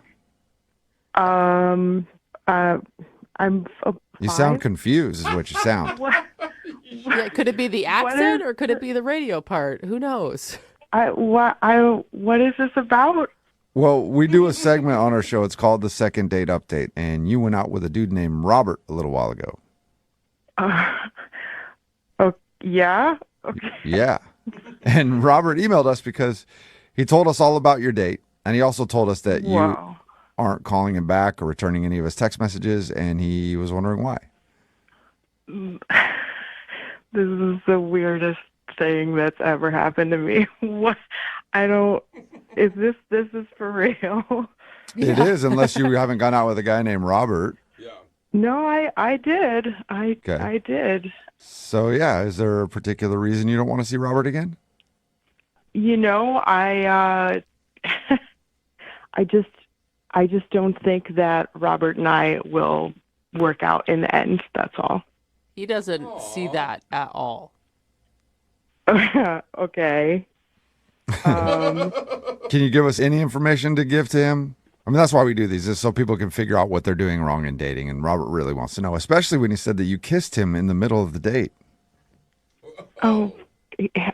I'm You sound confused, is what you sound. What? Yeah, could it be the accent or could it be the radio part? Who knows? What is this about? Well, we do a segment on our show. It's called the Second Date Update, and you went out with a dude named Robert a little while ago. Yeah. Okay. Yeah. And Robert emailed us because he told us all about your date, and he also told us that you aren't calling him back or returning any of his text messages, and he was wondering why. This is the weirdest thing that's ever happened to me. What? Is this is for real? It is, unless you haven't gone out with a guy named Robert. Yeah. No, I did. I did. So, yeah, is there a particular reason you don't want to see Robert again? You know, I just don't think that Robert and I will work out in the end. That's all. He doesn't see that at all. Okay. Can you give us any information to give to him? I mean, that's why we do these, is so people can figure out what they're doing wrong in dating. And Robert really wants to know, especially when he said that you kissed him in the middle of the date. Oh, yeah.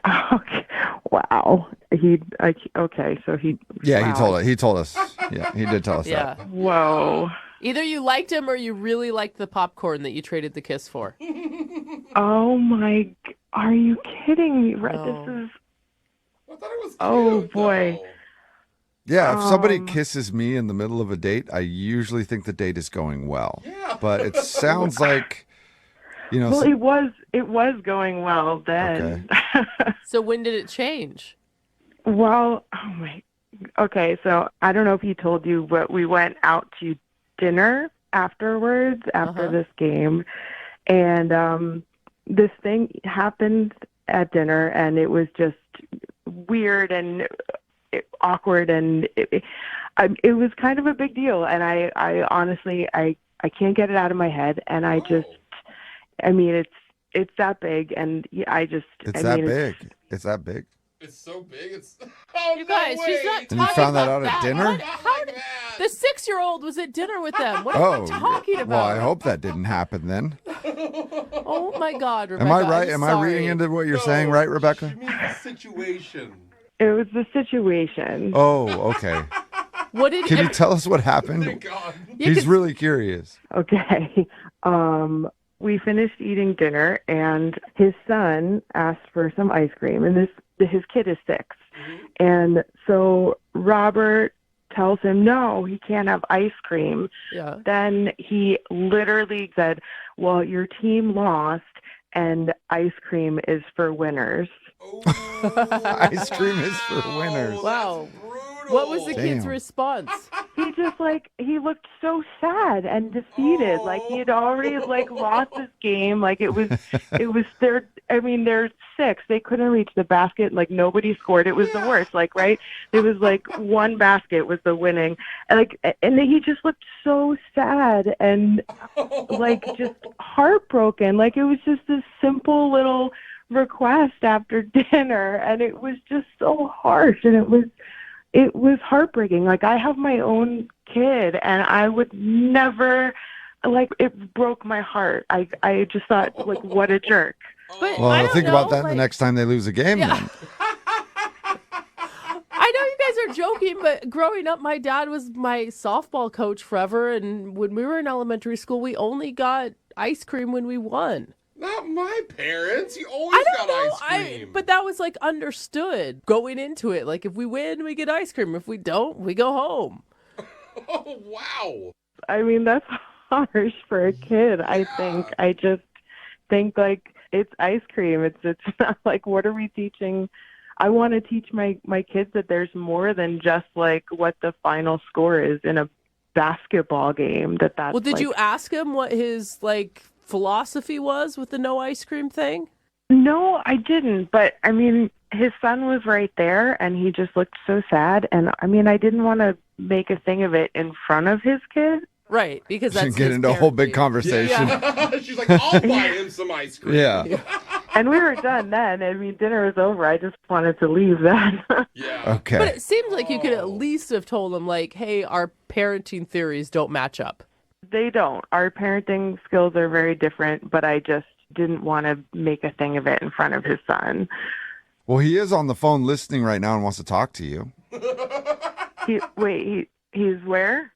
Wow. Okay, so he. Yeah, wow. he told us. Yeah, he did tell us that. Whoa. Either you liked him or you really liked the popcorn that you traded the kiss for. Oh my! Are you kidding me? No. This is. I thought it was cute, Oh boy. though. Yeah, if somebody kisses me in the middle of a date, I usually think the date is going well. Yeah. But it sounds like, you know. Well, it was going well then. Okay. So when did it change? Well, oh my. Okay, so I don't know if he told you, but we went out to dinner afterwards after this game, and this thing happened at dinner, and it was just weird and awkward, and it was kind of a big deal, and I honestly I can't get it out of my head, and I mean it's that big, and It's that big. It's so big. It's You guys, she's not And talking you found that about out at that. dinner? What? How did, the 6-year-old was at dinner with them. What are you talking about? Well, I hope that didn't happen then. Oh my God, Rebecca. Am I right? I'm Am I reading sorry. into what you're saying, right, Rebecca? She means the situation. It was the situation. Oh, okay. What did Can you tell us what happened? Thank God. He's really curious. Okay. We finished eating dinner, and his son asked for some ice cream, and his kid is 6. And so Robert tells him, no, he can't have ice cream. Yeah. Then he literally said, well, your team lost, and ice cream is for winners. Ice cream is for winners. Wow. What was the kid's Damn. response? He just he looked so sad and defeated. Like he had already lost his game. Like it was their, I mean, they're 6. They couldn't reach the basket. Like nobody scored. It was the worst. Like, right. It was one basket was the winning. And and he just looked so sad and just heartbroken. Like it was just this simple little request after dinner. And it was just so harsh. And it was heartbreaking. Like I have my own kid and I would never, it broke my heart. I just thought what a jerk. But Well, think about that the next time they lose a game. Yeah. Then. I know you guys are joking, but growing up, my dad was my softball coach forever. And when we were in elementary school, we only got ice cream when we won. Not my parents. You always got ice cream. But that was understood going into it. Like if we win, we get ice cream. If we don't, we go home. Oh, wow. I mean, that's harsh for a kid, I think. I just think it's ice cream. It's not what are we teaching? I want to teach my kids that there's more than just what the final score is in a basketball game. That's Well, did you ask him what his philosophy was with the no ice cream thing? No, I didn't. But I mean, his son was right there and he just looked so sad. And I mean, I didn't want to make a thing of it in front of his kid. Right. Because that's get into a whole big conversation. Yeah. She's like, I'll buy him some ice cream. Yeah. And we were done then. I mean, dinner was over. I just wanted to leave then. Yeah. Okay. But it seems like you could at least have told him hey, our parenting theories don't match up. They don't. Our parenting skills are very different, but I just didn't want to make a thing of it in front of his son. Well, he is on the phone listening right now and wants to talk to you. He's where?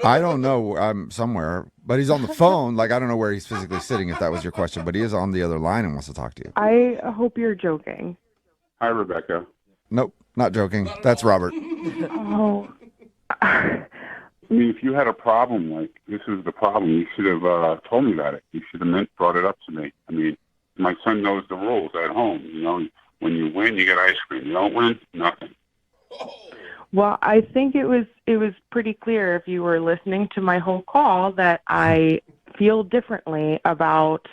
I don't know. I'm somewhere, but he's on the phone. I don't know where he's physically sitting, if that was your question, but he is on the other line and wants to talk to you. I hope you're joking. Hi, Rebecca. Nope, not joking. That's Robert. Oh. I mean, if you had a problem, this is the problem, you should have told me about it. You should have brought it up to me. I mean, my son knows the rules at home. When you win, you get ice cream. You don't win, nothing. Well, I think it was pretty clear if you were listening to my whole call that I feel differently about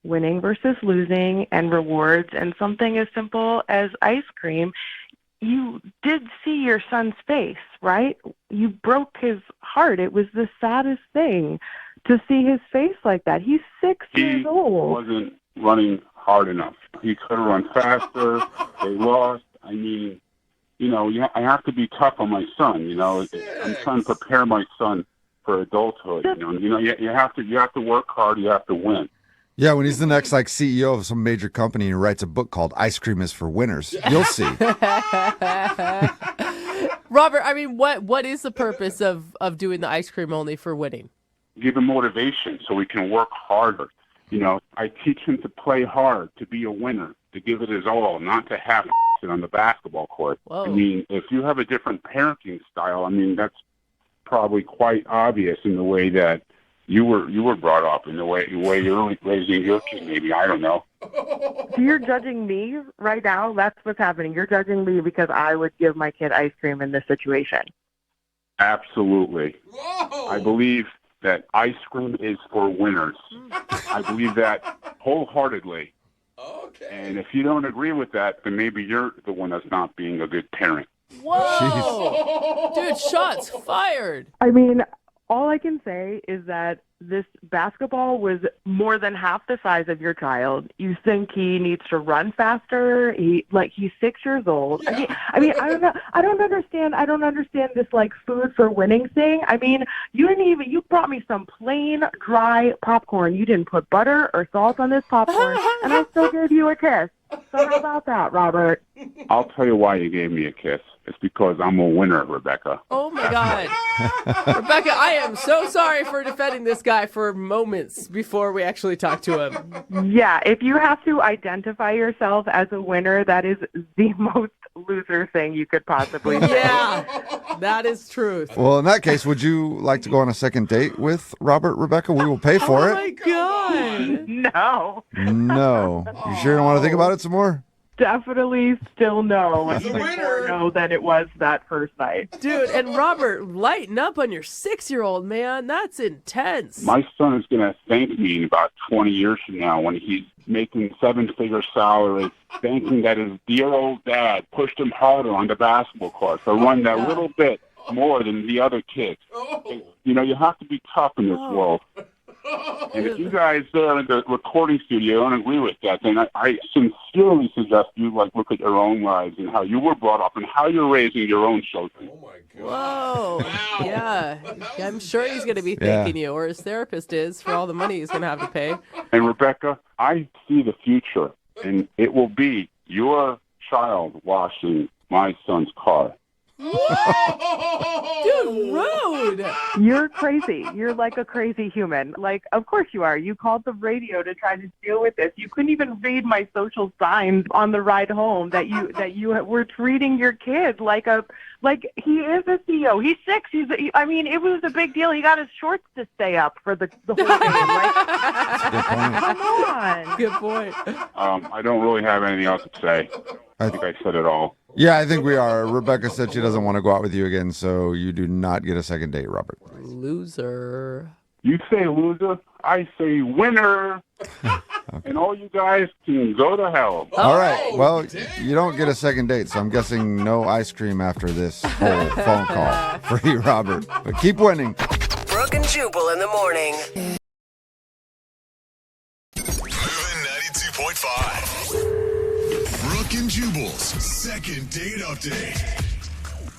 winning versus losing and rewards and something as simple as ice cream. You did see your son's face, right? You broke his heart. It was the saddest thing to see his face like that. He's 6 years old. He wasn't running hard enough. He could have run faster. They lost. I mean, I have to be tough on my son. I'm trying to prepare my son for adulthood. You have to work hard. You have to win. Yeah, when he's the next CEO of some major company and he writes a book called Ice Cream is for Winners, you'll see. Robert, I mean, what is the purpose of doing the ice cream only for winning? Give him motivation so he can work harder. I teach him to play hard, to be a winner, to give it his all, not to have it on the basketball court. Whoa. I mean, if you have a different parenting style, I mean, that's probably quite obvious in the way that you were brought up, in the way you're raising your kid. Maybe, I don't know. So you're judging me right now? That's what's happening. You're judging me because I would give my kid ice cream in this situation. Absolutely. Whoa. I believe that ice cream is for winners. I believe that wholeheartedly. Okay. And if you don't agree with that, then maybe you're the one that's not being a good parent. Whoa! Dude, shots fired. I mean, all I can say is that this basketball was more than half the size of your child. You think he needs to run faster? He's 6 years old. Yeah. I mean, I don't know. I don't understand this food for winning thing. I mean, you brought me some plain dry popcorn. You didn't put butter or salt on this popcorn, and I still gave you a kiss. So how about that, Robert? I'll tell you why you gave me a kiss. It's because I'm a winner, Rebecca. Oh, my God. Rebecca, I am so sorry for defending this guy for moments before we actually talk to him. Yeah, if you have to identify yourself as a winner, that is the most loser thing you could possibly say. Yeah, that is truth. Well, in that case, would you like to go on a second date with Robert, Rebecca? We will pay for it. Oh, my God. No. No. You sure you don't want to think about it some more? Definitely still no. Even more no than it was that first night. Dude, and Robert, lighten up on your 6-year-old, man. That's intense. My son is going to thank me in about 20 years from now when he's making 7-figure salary, thanking that his dear old dad pushed him harder on the basketball court for running that little bit more than the other kids. You know, you have to be tough in this world. And if you guys there in the recording studio don't agree with that, then I sincerely suggest you look at your own lives and how you were brought up and how you're raising your own children. Oh my God! Whoa! Yeah, I'm sure he's going to be thanking you, or his therapist is, for all the money he's going to have to pay. And Rebecca, I see the future, and it will be your child washing my son's car. Dude, rude. You're crazy. You're like a crazy human. Like, of course you are. You called the radio to try to deal with this. You couldn't even read my social signs on the ride home that you were treating your kid like he is a CEO. He's 6. I mean, it was a big deal. He got his shorts to stay up for the whole game, right? Come on. Good point. I don't really have anything else to say. I think I said it all. Yeah, I think we are. Rebecca said she doesn't want to go out with you again, so you do not get a second date, Robert. Loser. You say loser, I say winner. And all you guys can go to hell. All right. Well, you don't get a second date, so I'm guessing no ice cream after this whole phone call for you, Robert. But keep winning. Brooke and Jubal in the morning. Moving 92.5. Brooke and Jubal's second date update.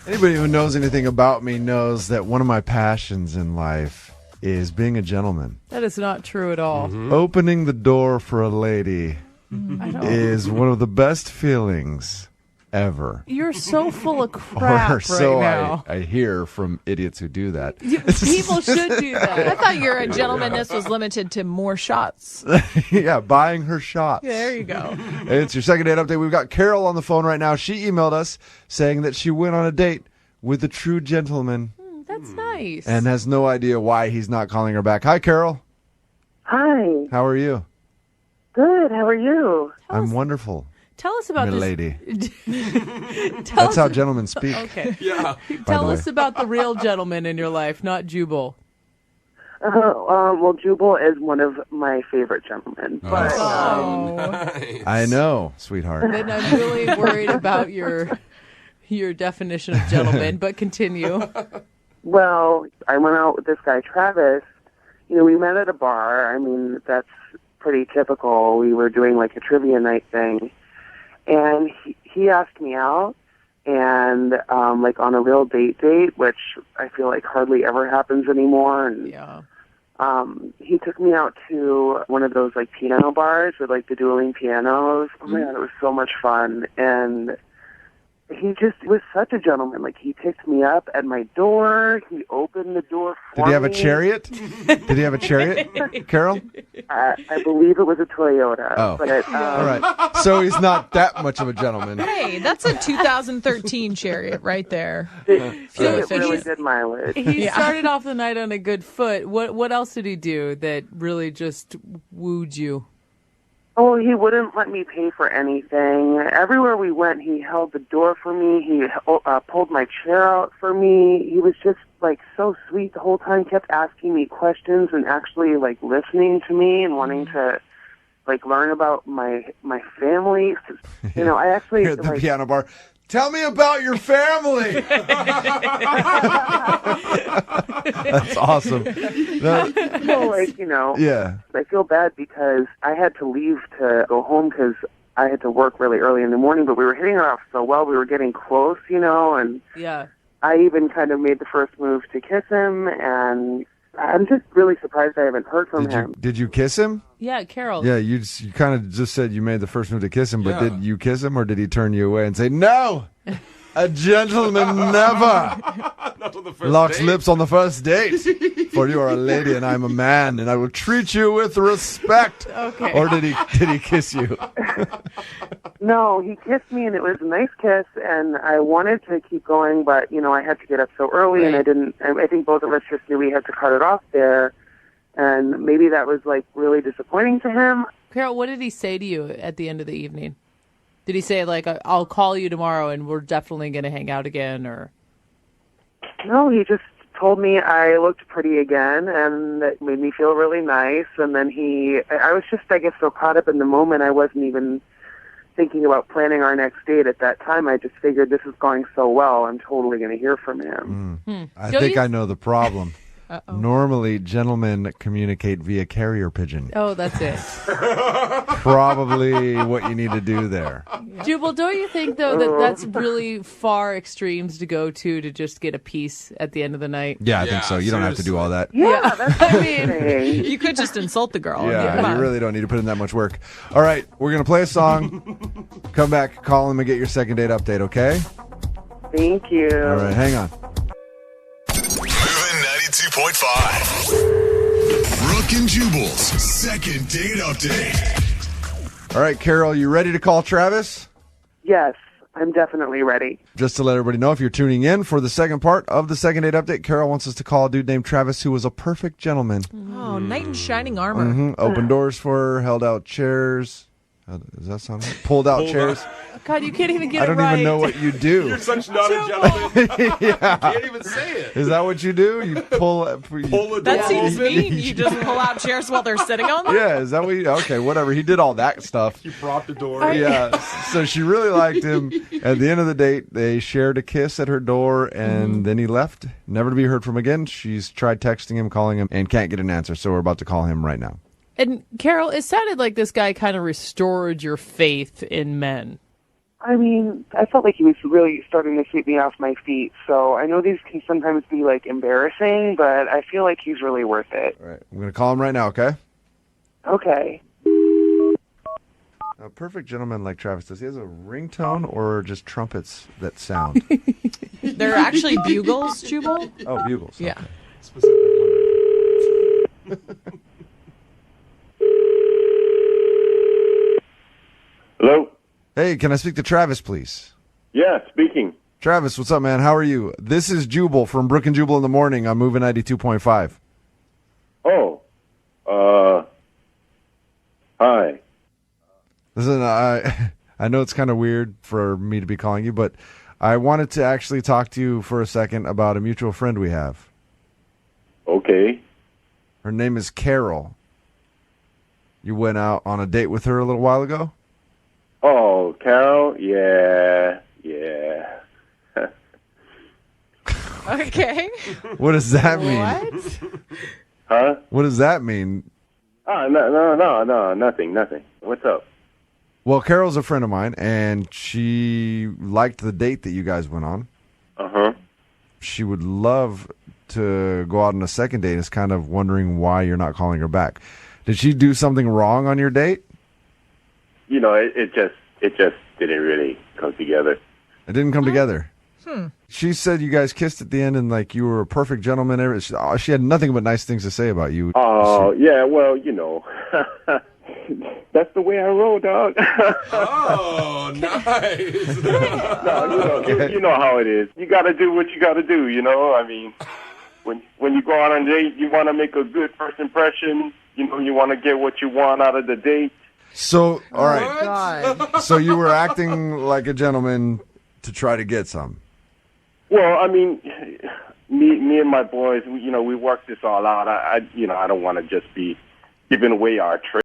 Anybody who knows anything about me knows that one of my passions in life is being a gentleman. That is not true at all. Opening the door for a lady is one of the best feelings ever. You're so full of crap Or so right now. I hear from idiots who do that. People should do that. I thought your gentlemanness was limited to more shots. Yeah, buying her shots. Yeah, there you go. It's your second date update. We've got Carol on the phone right now. She emailed us saying that she went on a date with a true gentleman. That's nice. And has no idea why he's not calling her back. Hi, Carol. Hi. How are you? Good. How are you? I'm wonderful. Tell us about this. Milady. That's how gentlemen speak. Okay. Yeah. Tell us about the real gentleman in your life, not Jubal. Well, Jubal is one of my favorite gentlemen. But, Nice. I know, sweetheart. Then I'm really worried about your definition of gentleman, but continue. Well, I went out with this guy, Travis. You know, we met at a bar. I mean, that's pretty typical. We were doing like a trivia night thing. And he asked me out, and like on a real date, which I feel like hardly ever happens anymore. And he took me out to one of those like piano bars with like the dueling pianos. Oh my God, it was so much fun. And he just was such a gentleman. Like, he picked me up at my door. He opened the door for me. Did he have a chariot? Did he have a chariot, Carol? I believe it was a Toyota. Oh, but all right. So he's not that much of a gentleman. Hey, that's a 2013 Chariot right there. It really good mileage. He started off the night on a good foot. What else did he do that really just wooed you? Oh, he wouldn't let me pay for anything. Everywhere we went, he held the door for me. He pulled my chair out for me. He was just, like, so sweet the whole time, kept asking me questions and actually, like, listening to me and wanting to, like, learn about my family. You know, I actually... Here at the piano bar. Tell me about your family. That's awesome. Well, like, you know, yeah. I feel bad because I had to leave to go home because I had to work really early in the morning, but we were hitting it off so well. We were getting close, you know, and I even kind of made the first move to kiss him, and I'm just really surprised I haven't heard from him. Did you kiss him? Yeah, Carol. Yeah, you kind of just said you made the first move to kiss him, but did you kiss him or did he turn you away and say, no, a gentleman never locks lips on the first date, for you are a lady and I'm a man and I will treat you with respect. Okay. Or did he kiss you? No, he kissed me and it was a nice kiss and I wanted to keep going, but, you know, I had to get up so early and I think both of us just knew we had to cut it off there. And maybe that was like really disappointing to him. Carol, what did he say to you at the end of the evening? Did he say, like, I'll call you tomorrow and we're definitely going to hang out again, or? No, he just told me I looked pretty again, and that made me feel really nice. And then I was just, I guess, so caught up in the moment, I wasn't even thinking about planning our next date at that time. I just figured this is going so well, I'm totally going to hear from him. I think I know the problem. Normally, gentlemen communicate via carrier pigeon. Oh, that's it. Probably what you need to do there. Jubal, don't you think, though, that that's really far extremes to go to just get a piece at the end of the night? Yeah, I think so. You don't have to do all that. Yeah, that's I mean, You could just insult the girl. Yeah, you really don't need to put in that much work. All right, we're going to play a song. Come back, call him, and get your second date update, okay? Thank you. All right, hang on. Moving 92.5. Brooke and Jubal's second date update. All right, Carol, you ready to call Travis? Yes, I'm definitely ready. Just to let everybody know, if you're tuning in for the second part of the second date update, Carol wants us to call a dude named Travis who was a perfect gentleman. Oh, knight in shining armor. Opened doors for her, held out chairs. Does that sound right? Pulled out chairs. God, you can't even get I it don't right. even know what you do. You're such not a gentleman. Yeah. You can't even say it. Is that what you do? You pull a That door seems open. mean. You just pull out chairs while they're sitting on them? Yeah, is that what you... Okay, whatever. He did all that stuff. You propped the door. Yeah, so she really liked him. At the end of the date, they shared a kiss at her door, and then he left, never to be heard from again. She's tried texting him, calling him, and can't get an answer, so we're about to call him right now. And Carol, it sounded like this guy kind of restored your faith in men. I mean, I felt like he was really starting to sweep me off my feet. So I know these can sometimes be like embarrassing, but I feel like he's really worth it. All right, I'm going to call him right now, okay? Okay. A perfect gentleman like Travis, does he have a ringtone or just trumpets that sound? They're actually bugles, Jubal? Oh, bugles. Yeah. Okay. Hello? Hey, can I speak to Travis, please? Yeah, speaking. Travis, what's up, man? How are you? This is Jubal from Brink and Jubal in the Morning. I'm moving 92.5. Oh. Hi. Listen, I know it's kind of weird for me to be calling you, but I wanted to actually talk to you for a second about a mutual friend we have. Okay. Her name is Carol. You went out on a date with her a little while ago? Oh, Carol? Yeah. Okay. What does that mean? What? Huh? What does that mean? Oh, no, nothing. What's up? Well, Carol's a friend of mine, and she liked the date that you guys went on. Uh-huh. She would love to go out on a second date. Is kind of wondering why you're not calling her back. Did she do something wrong on your date? You know, it just didn't really come together. It didn't come together. Hmm. She said you guys kissed at the end and like you were a perfect gentleman. She had nothing but nice things to say about you. Oh, yeah, well, you know. That's the way I roll, dog. Oh, nice. No, you know how it is. You got to do what you got to do, you know? I mean, when you go out on a date, you want to make a good first impression. You know, you want to get what you want out of the date. So, all right. God. So you were acting like a gentleman to try to get some. Well, I mean, me and my boys, we worked this all out. I don't want to just be giving away our trade.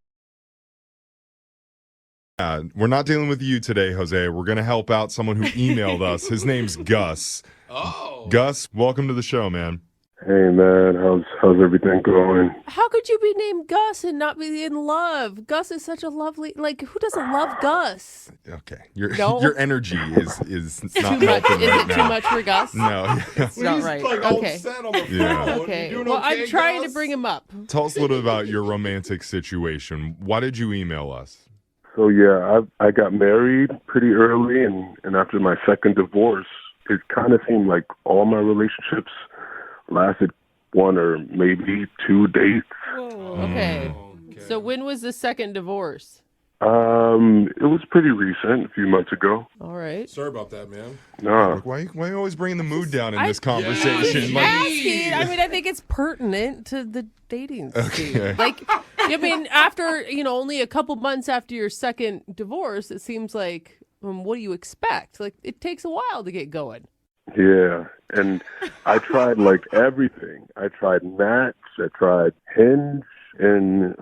We're not dealing with you today, Jose. We're going to help out someone who emailed us. His name's Gus. Oh. Gus, welcome to the show, man. Hey, man, how's everything going? How could you be named Gus and not be in love? Gus is such a lovely, who doesn't love Gus? Okay. Your No? energy is not Too much? helping Is right it now. too much for Gus? No. It's not right. Okay. Yeah. Okay. Well, I'm trying to bring him up. Tell us a little about your romantic situation. Why did you email us? So, yeah, I got married pretty early, and after my second divorce, it kind of seemed like all my relationships lasted one or maybe 2 dates. Whoa, okay. So when was the second divorce? It was pretty recent, a few months ago. All right. Sorry about that, man. No. Why are you always bringing the mood down in this conversation? Yeah, asking. I mean, I think it's pertinent to the dating scene. Okay. Like, I mean, after, only a couple months after your second divorce, it seems like, what do you expect? Like, it takes a while to get going. Yeah, and I tried like everything. I tried Match, I tried Hinge, and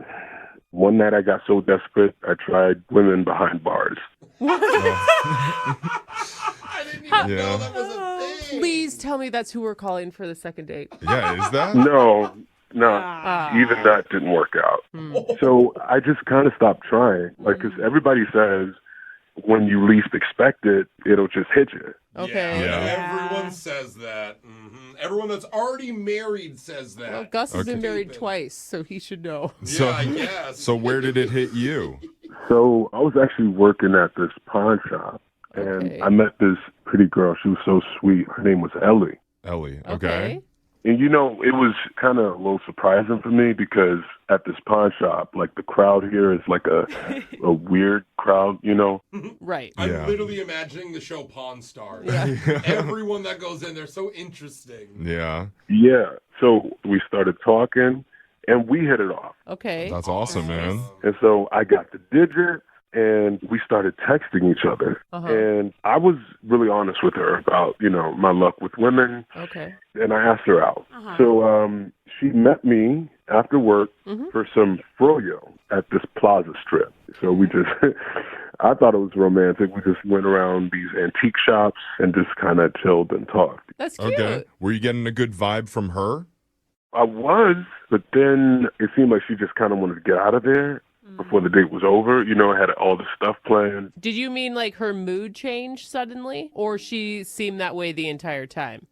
one night I got so desperate, I tried women behind bars. Please tell me that's who we're calling for the second date. Yeah, is that? No, even that didn't work out. So I just kind of stopped trying, like, because everybody says when you least expect it, it'll just hit you. Okay. Yeah. Everyone says that. Everyone that's already married says that. Well, Gus has been married twice, so he should know. So, I guess. So where did it hit you? So I was actually working at this pawn shop, and I met this pretty girl. She was so sweet. Her name was Ellie. Ellie, okay. And, it was kind of a little surprising for me because at this pawn shop, like, the crowd here is like a weird crowd, Right. I'm literally imagining the show Pawn Stars. Yeah. Everyone that goes in there, so interesting. Yeah. Yeah. So we started talking, and we hit it off. Okay. That's awesome, man. And so I got the digit, and we started texting each other. And I was really honest with her about, my luck with women. Okay. And I asked her out. So she met me after work for some froyo at this plaza strip. So we just, I thought it was romantic. We just went around these antique shops and just kind of chilled and talked. That's cute. Okay. Were you getting a good vibe from her? I was, but then it seemed like she just kind of wanted to get out of there before the date was over. I had all the stuff planned. Did you mean like her mood changed suddenly, or she seemed that way the entire time?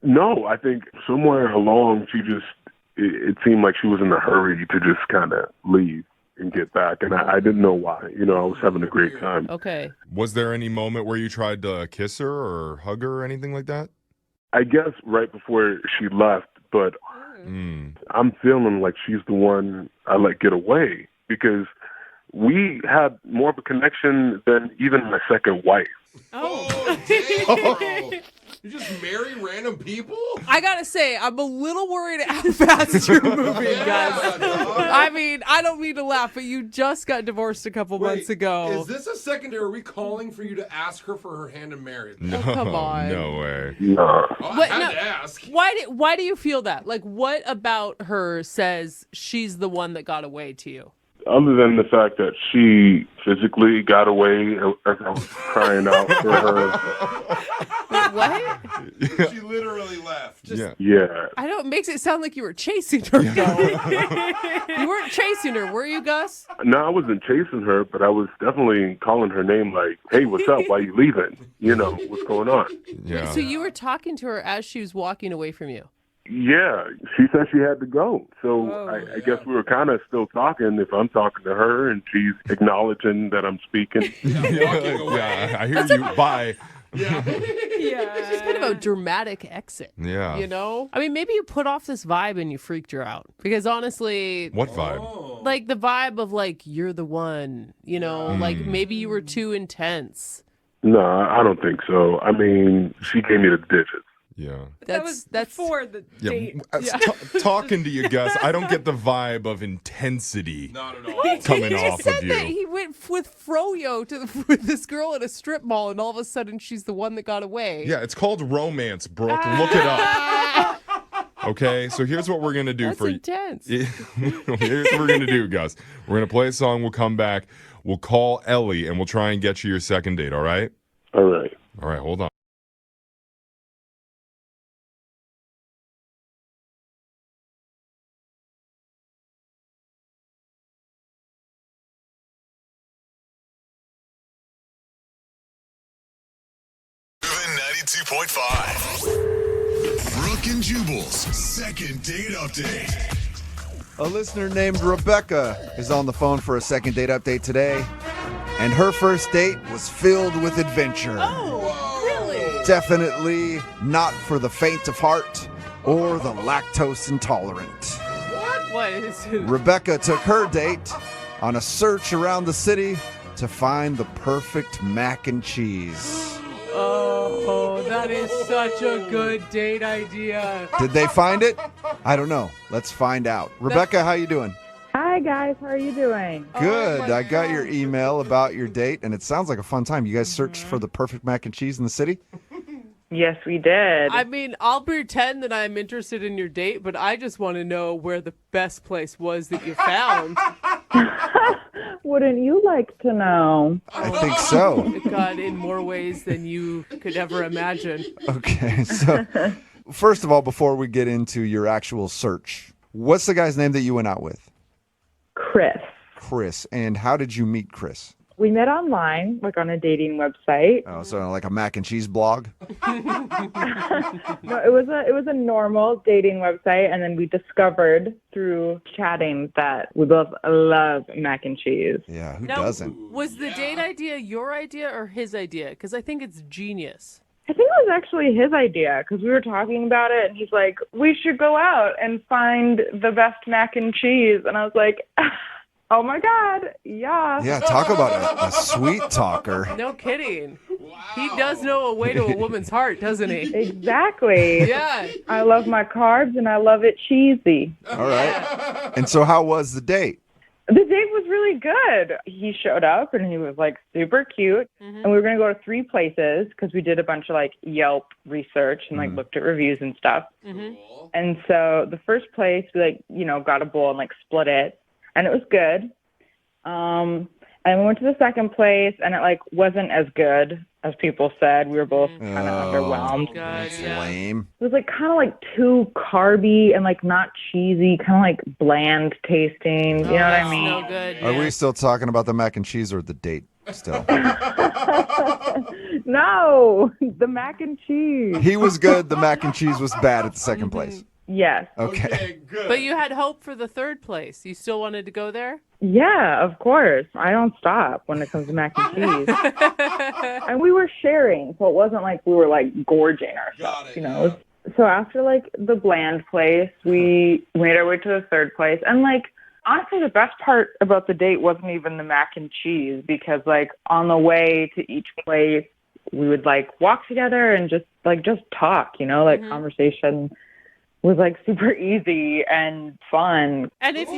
No, I think somewhere along she just, it seemed like she was in a hurry to just kind of leave and get back. And I didn't know why. I was having a great time. Okay. Was there any moment where you tried to kiss her or hug her or anything like that? I guess right before she left, but I'm feeling like she's the one I let get away because we had more of a connection than even my second wife. Oh, damn. You just marry random people? I gotta say, I'm a little worried at how fast you're moving, guys. I mean, I don't mean to laugh, but you just got divorced a couple months ago. Is this a secondary? Are we calling for you to ask her for her hand in marriage? No, come on. No way. No. Oh, I had to ask. Why do you feel that? Like, what about her says she's the one that got away to you? Other than the fact that she physically got away as I was crying out for her. Wait, what? She literally left. Yeah. I know it makes it sound like you were chasing her, though. You weren't chasing her, were you, Gus? No, I wasn't chasing her, but I was definitely calling her name like, hey, what's up? Why you leaving? What's going on? Yeah. So you were talking to her as she was walking away from you? Yeah, she said she had to go. So I guess we were kind of still talking if I'm talking to her and she's acknowledging that I'm speaking. Yeah, I hear you. Bye. Yeah. It's kind of a dramatic exit. Yeah. I mean, maybe you put off this vibe and you freaked her out. Because honestly... What vibe? Like the vibe of like, you're the one, like maybe you were too intense. No, I don't think so. I mean, she gave me the digits. Yeah. That's before the date. Talking to you, Gus, I don't get the vibe of intensity coming He off just said of you. that he went with froyo with this girl at a strip mall, and all of a sudden she's the one that got away. Yeah, it's called romance, Brooke. Look it up. Okay, so here's what we're going to do That's for you. intense. Here's what we're going to do, Gus. We're going to play a song. We'll come back. We'll call Ellie, and we'll try and get you your second date, all right? All right. All right, hold on. Moving 92.5. Brooke and Jubal's second date update. A listener named Rebecca is on the phone for a second date update today, and her first date was filled with adventure. Oh, really? Definitely not for the faint of heart or the lactose intolerant. What is it? Rebecca took her date on a search around the city to find the perfect mac and cheese. Oh, that is such a good date idea. Did they find it? I don't know. Let's find out. Rebecca, how you doing? Hi, guys. How are you doing? Good. I got your email about your date, and it sounds like a fun time. You guys searched for the perfect mac and cheese in the city? Yes, we did. I mean, I'll pretend that I'm interested in your date, but I just want to know where the best place was that you found. Wouldn't you like to know? I think so. God, in more ways than you could ever imagine. Okay, so first of all, before we get into your actual search, what's the guy's name that you went out with? Chris. Chris. And how did you meet Chris? We met online, like on a dating website. Oh, so like a mac and cheese blog? No, it was a normal dating website, and then we discovered through chatting that we both love mac and cheese. Yeah, who Now, doesn't? Was the date idea your idea or his idea? Because I think it's genius. I think it was actually his idea because we were talking about it, and he's like, "We should go out and find the best mac and cheese," and I was like, "Oh my God, yeah." Yeah, talk about a sweet talker. No kidding. He does know a way to a woman's heart, doesn't he? Exactly. Yeah. I love my carbs and I love it cheesy. All right. And so how was the date? The date was really good. He showed up and he was like super cute. And we were going to go to 3 places because we did a bunch of like Yelp research and like looked at reviews and stuff. And so the first place we like, got a bowl and like split it. And it was good. And we went to the second place, and it like wasn't as good as people said. We were both kind of underwhelmed. That's lame. It was like kind of like too carby and like not cheesy, kind of like bland tasting. You know what I mean? No good. Are we still talking about the mac and cheese or the date still? No, the mac and cheese. He was good. The mac and cheese was bad at the second place. Yes. Okay. Good. But you had hope for the third place. You still wanted to go there? Yeah, of course. I don't stop when it comes to mac and cheese. And we were sharing, so it wasn't like we were like gorging ourselves, So after like the bland place, we made our way to the third place. And like honestly, the best part about the date wasn't even the mac and cheese because like on the way to each place, we would like walk together and just talk, like conversation was like super easy and fun. And if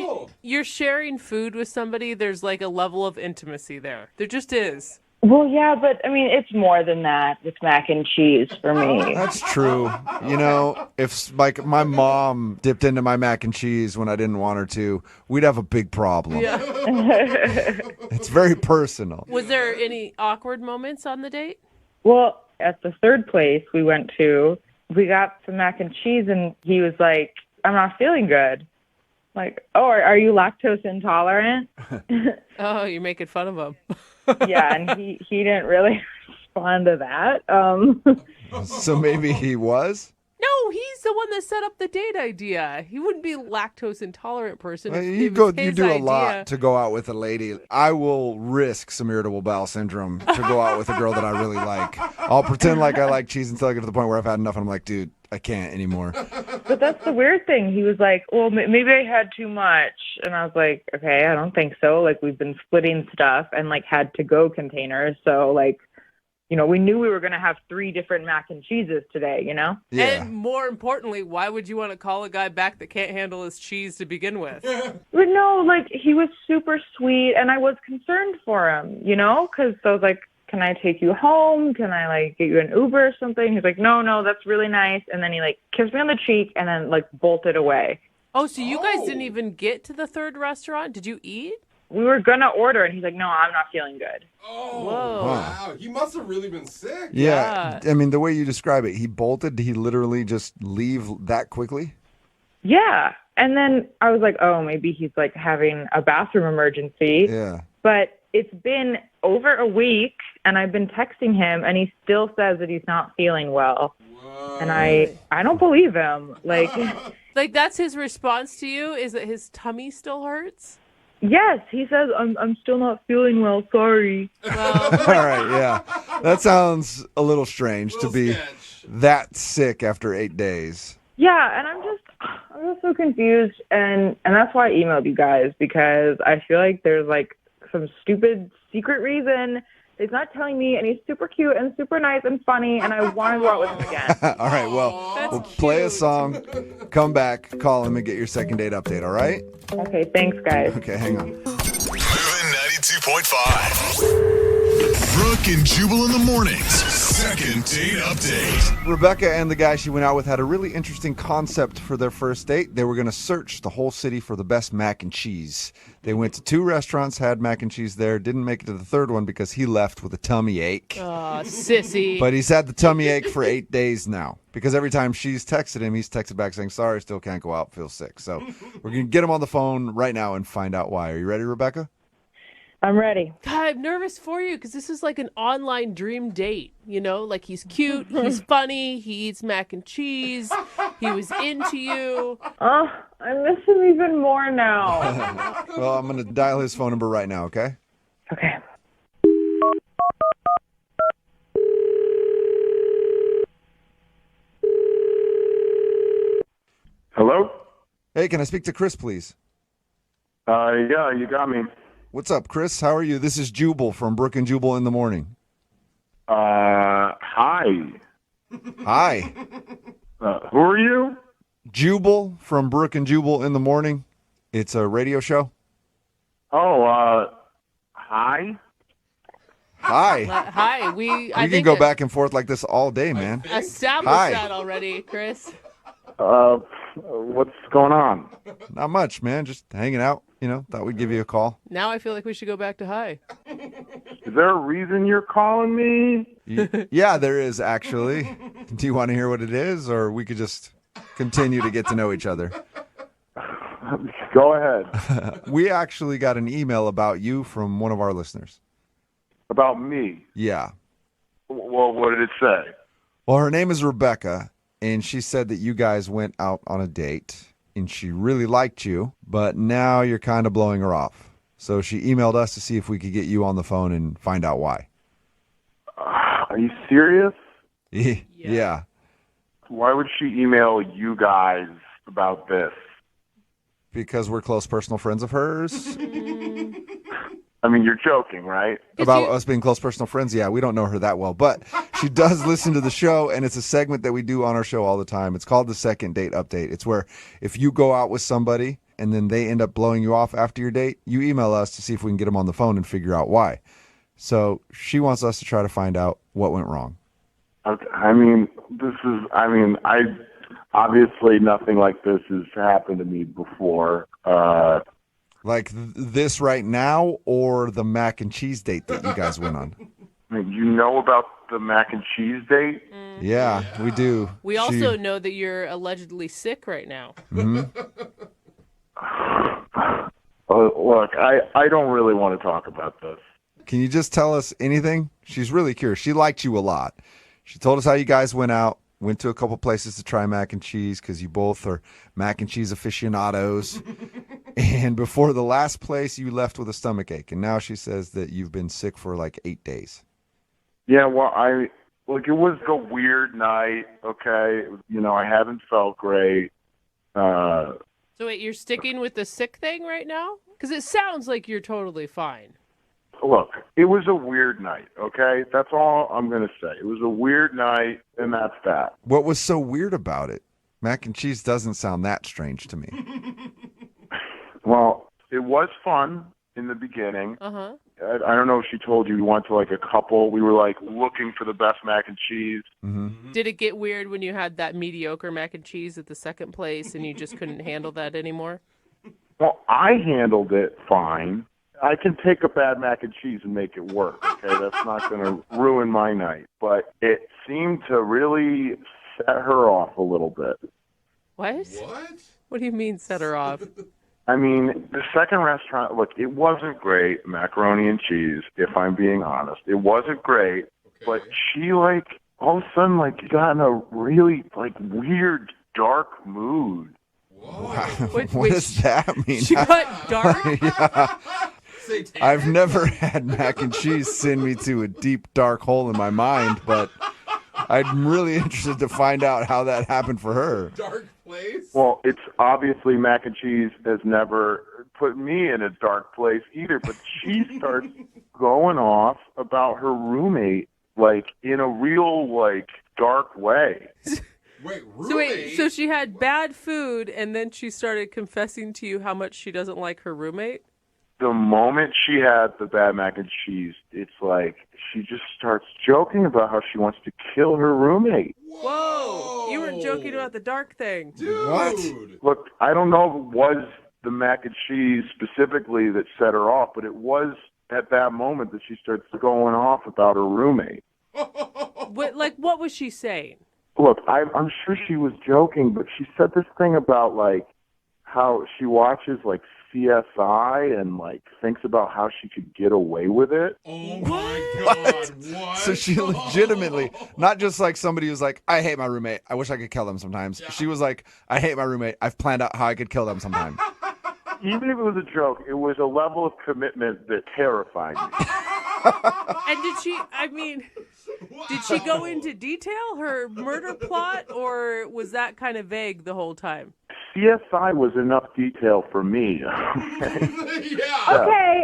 you're sharing food with somebody, there's like a level of intimacy there. There just is. Well, yeah, but I mean, it's more than that with mac and cheese for me. That's true. If like my mom dipped into my mac and cheese when I didn't want her to, we'd have a big problem. Yeah. It's very personal. Was there any awkward moments on the date? Well, at the third place we went to, we got some mac and cheese, and he was like, "I'm not feeling good." Like, "Oh, are you lactose intolerant?" Oh, you're making fun of him. Yeah, and he didn't really respond to that. So maybe he was? No, he's the one that set up the date idea. He wouldn't be a lactose intolerant person. You do a lot to go out with a lady. I will risk some irritable bowel syndrome to go out with a girl that I really like. I'll pretend like I like cheese until I get to the point where I've had enough and I'm like, dude, I can't anymore. But that's the weird thing. He was like, "Well, maybe I had too much." And I was like, "Okay, I don't think so. Like, we've been splitting stuff and like had to-go containers. So like, we knew we were going to have 3 different mac and cheeses today, Yeah. And more importantly, why would you want to call a guy back that can't handle his cheese to begin with? But no, like, he was super sweet, and I was concerned for him, because I was like, "Can I take you home? Can I, like, get you an Uber or something?" He's like, no, that's really nice. And then he, like, kissed me on the cheek and then, like, bolted away. Oh, so you guys didn't even get to the third restaurant? Did you eat? We were going to order, and he's like, "No, I'm not feeling good." Oh, whoa. Wow. He must have really been sick. Yeah. I mean, the way you describe it, he bolted. Did he literally just leave that quickly? Yeah. And then I was like, oh, maybe he's like having a bathroom emergency. Yeah. But it's been over a week, and I've been texting him, and he still says that he's not feeling well. Whoa. And I don't believe him. Like, like that's his response to you, is that his tummy still hurts? Yes, he says, I'm still not feeling well, sorry. Well, all right, yeah. That sounds a little strange to be that sick after 8 days. Yeah, and I'm just so confused, and that's why I emailed you guys, because I feel like there's like some stupid secret reason he's not telling me, and he's super cute and super nice and funny, and I want to go out with him again. All right, well, we'll play a song, come back, call him, and get your second date update, all right? Okay, thanks, guys. Okay, hang on. Moving 92.5. Brooke and Jubal in the mornings. Second date update. Rebecca and the guy she went out with had a really interesting concept for their first date. They were going to search the whole city for the best mac and cheese. They went to 2 restaurants, had mac and cheese there, didn't make it to the third one because he left with a tummy ache. Aw, sissy. But he's had the tummy ache for 8 days now because every time she's texted him, he's texted back saying, sorry, still can't go out, feel sick. So we're going to get him on the phone right now and find out why. Are you ready, Rebecca? I'm ready. God, I'm nervous for you because this is like an online dream date. You know, like he's cute, he's funny, he eats mac and cheese, he was into you. Oh, I miss him even more now. Well, I'm going to dial his phone number right now, okay? Okay. Hello? Hey, can I speak to Chris, please? Yeah, you got me. What's up, Chris? How are you? This is Jubal from Brooke and Jubal in the morning. Hi. Hi. Who are you? Jubal from Brooke and Jubal in the morning. It's a radio show. Oh, hi. Hi. Hi, we can go back and forth like this all day, man. established Hi. that already, Chris. What's going on? Not much, man. Just hanging out. You know, thought we'd give you a call. Now I feel like we should go back to hi. Is there a reason you're calling me? Yeah, there is, actually. Do you want to hear what it is, or we could just continue to get to know each other? Go ahead. We actually got an email about you from one of our listeners. About me? Yeah. Well, what did it say? Well, her name is Rebecca, and she said that you guys went out on a date, and she really liked you, but now you're kind of blowing her off. So she emailed us to see if we could get you on the phone and find out why. Are you serious? Yeah. Why would she email you guys about this? Because we're close personal friends of hers. I mean, you're joking, right? About us being close personal friends? Yeah, we don't know her that well, but she does listen to the show, and it's a segment that we do on our show all the time. It's called the Second Date Update. It's where if you go out with somebody and then they end up blowing you off after your date, you email us to see if we can get them on the phone and figure out why. So she wants us to try to find out what went wrong. Okay, I obviously nothing like this has happened to me before. Like this right now, or the mac and cheese date that you guys went on? You know about the mac and cheese date? Yeah, we do. We also know that you're allegedly sick right now. Look, I don't really want to talk about this. Can you just tell us anything? She's really curious. She liked you a lot. She told us how you guys went out, went to a couple places to try mac and cheese because you both are mac and cheese aficionados. And before the last place, you left with a stomach ache. And now she says that you've been sick for like 8 days. Yeah, well, it was a weird night, okay? I haven't felt great. So wait, you're sticking with the sick thing right now? Because it sounds like you're totally fine. Look, it was a weird night, okay? That's all I'm going to say. It was a weird night, and that's that. What was so weird about it? Mac and cheese doesn't sound that strange to me. Well, it was fun in the beginning. Uh-huh. I don't know if she told you we went to like a couple. We were like looking for the best mac and cheese. Mm-hmm. Did it get weird when you had that mediocre mac and cheese at the second place and you just couldn't handle that anymore? Well, I handled it fine. I can take a bad mac and cheese and make it work, okay? That's not going to ruin my night. But it seemed to really set her off a little bit. What? What do you mean set her off? I mean, the second restaurant, look, it wasn't great, macaroni and cheese, if I'm being honest. It wasn't great, but she, all of a sudden, got in a really, weird, dark mood. Wow. What does that mean? She got dark? Yeah. I've never had mac and cheese send me to a deep, dark hole in my mind, but I'm really interested to find out how that happened for her. Dark place? Well, it's obviously mac and cheese has never put me in a dark place either, but she starts going off about her roommate, like, in a real, like, dark way. So she had bad food, and then she started confessing to you how much she doesn't like her roommate? The moment she had the bad mac and cheese, it's like she just starts joking about how she wants to kill her roommate. Whoa! You weren't joking about the dark thing. What? Look, I don't know if it was the mac and cheese specifically that set her off, but it was at that moment that she starts going off about her roommate. What was she saying? Look, I'm sure she was joking, but she said this thing about, like, how she watches, like, CSI and, like, thinks about how she could get away with it. Oh, my God. What? So she legitimately, not just like somebody who's like, I hate my roommate. I wish I could kill them sometimes. Yeah. She was like, I hate my roommate. I've planned out how I could kill them sometime. Even if it was a joke, it was a level of commitment that terrified me. And did she go into detail, her murder plot, or was that kind of vague the whole time? CSI was enough detail for me. Okay,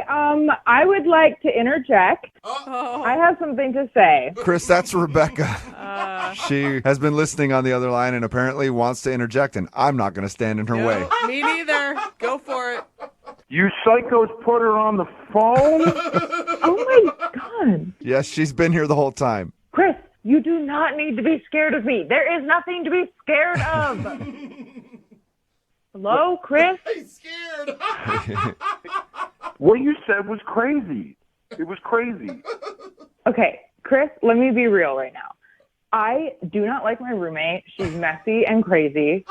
I would like to interject. I have something to say. Chris, that's Rebecca. She has been listening on the other line and apparently wants to interject, and I'm not going to stand in her way. Me neither. Go for it. You psychos put her on the phone? Oh my God. Yes, she's been here the whole time. Chris, you do not need to be scared of me. There is nothing to be scared of. Hello, Chris? I'm scared. What you said was crazy. It was crazy. Okay, Chris, let me be real right now. I do not like my roommate. She's messy and crazy.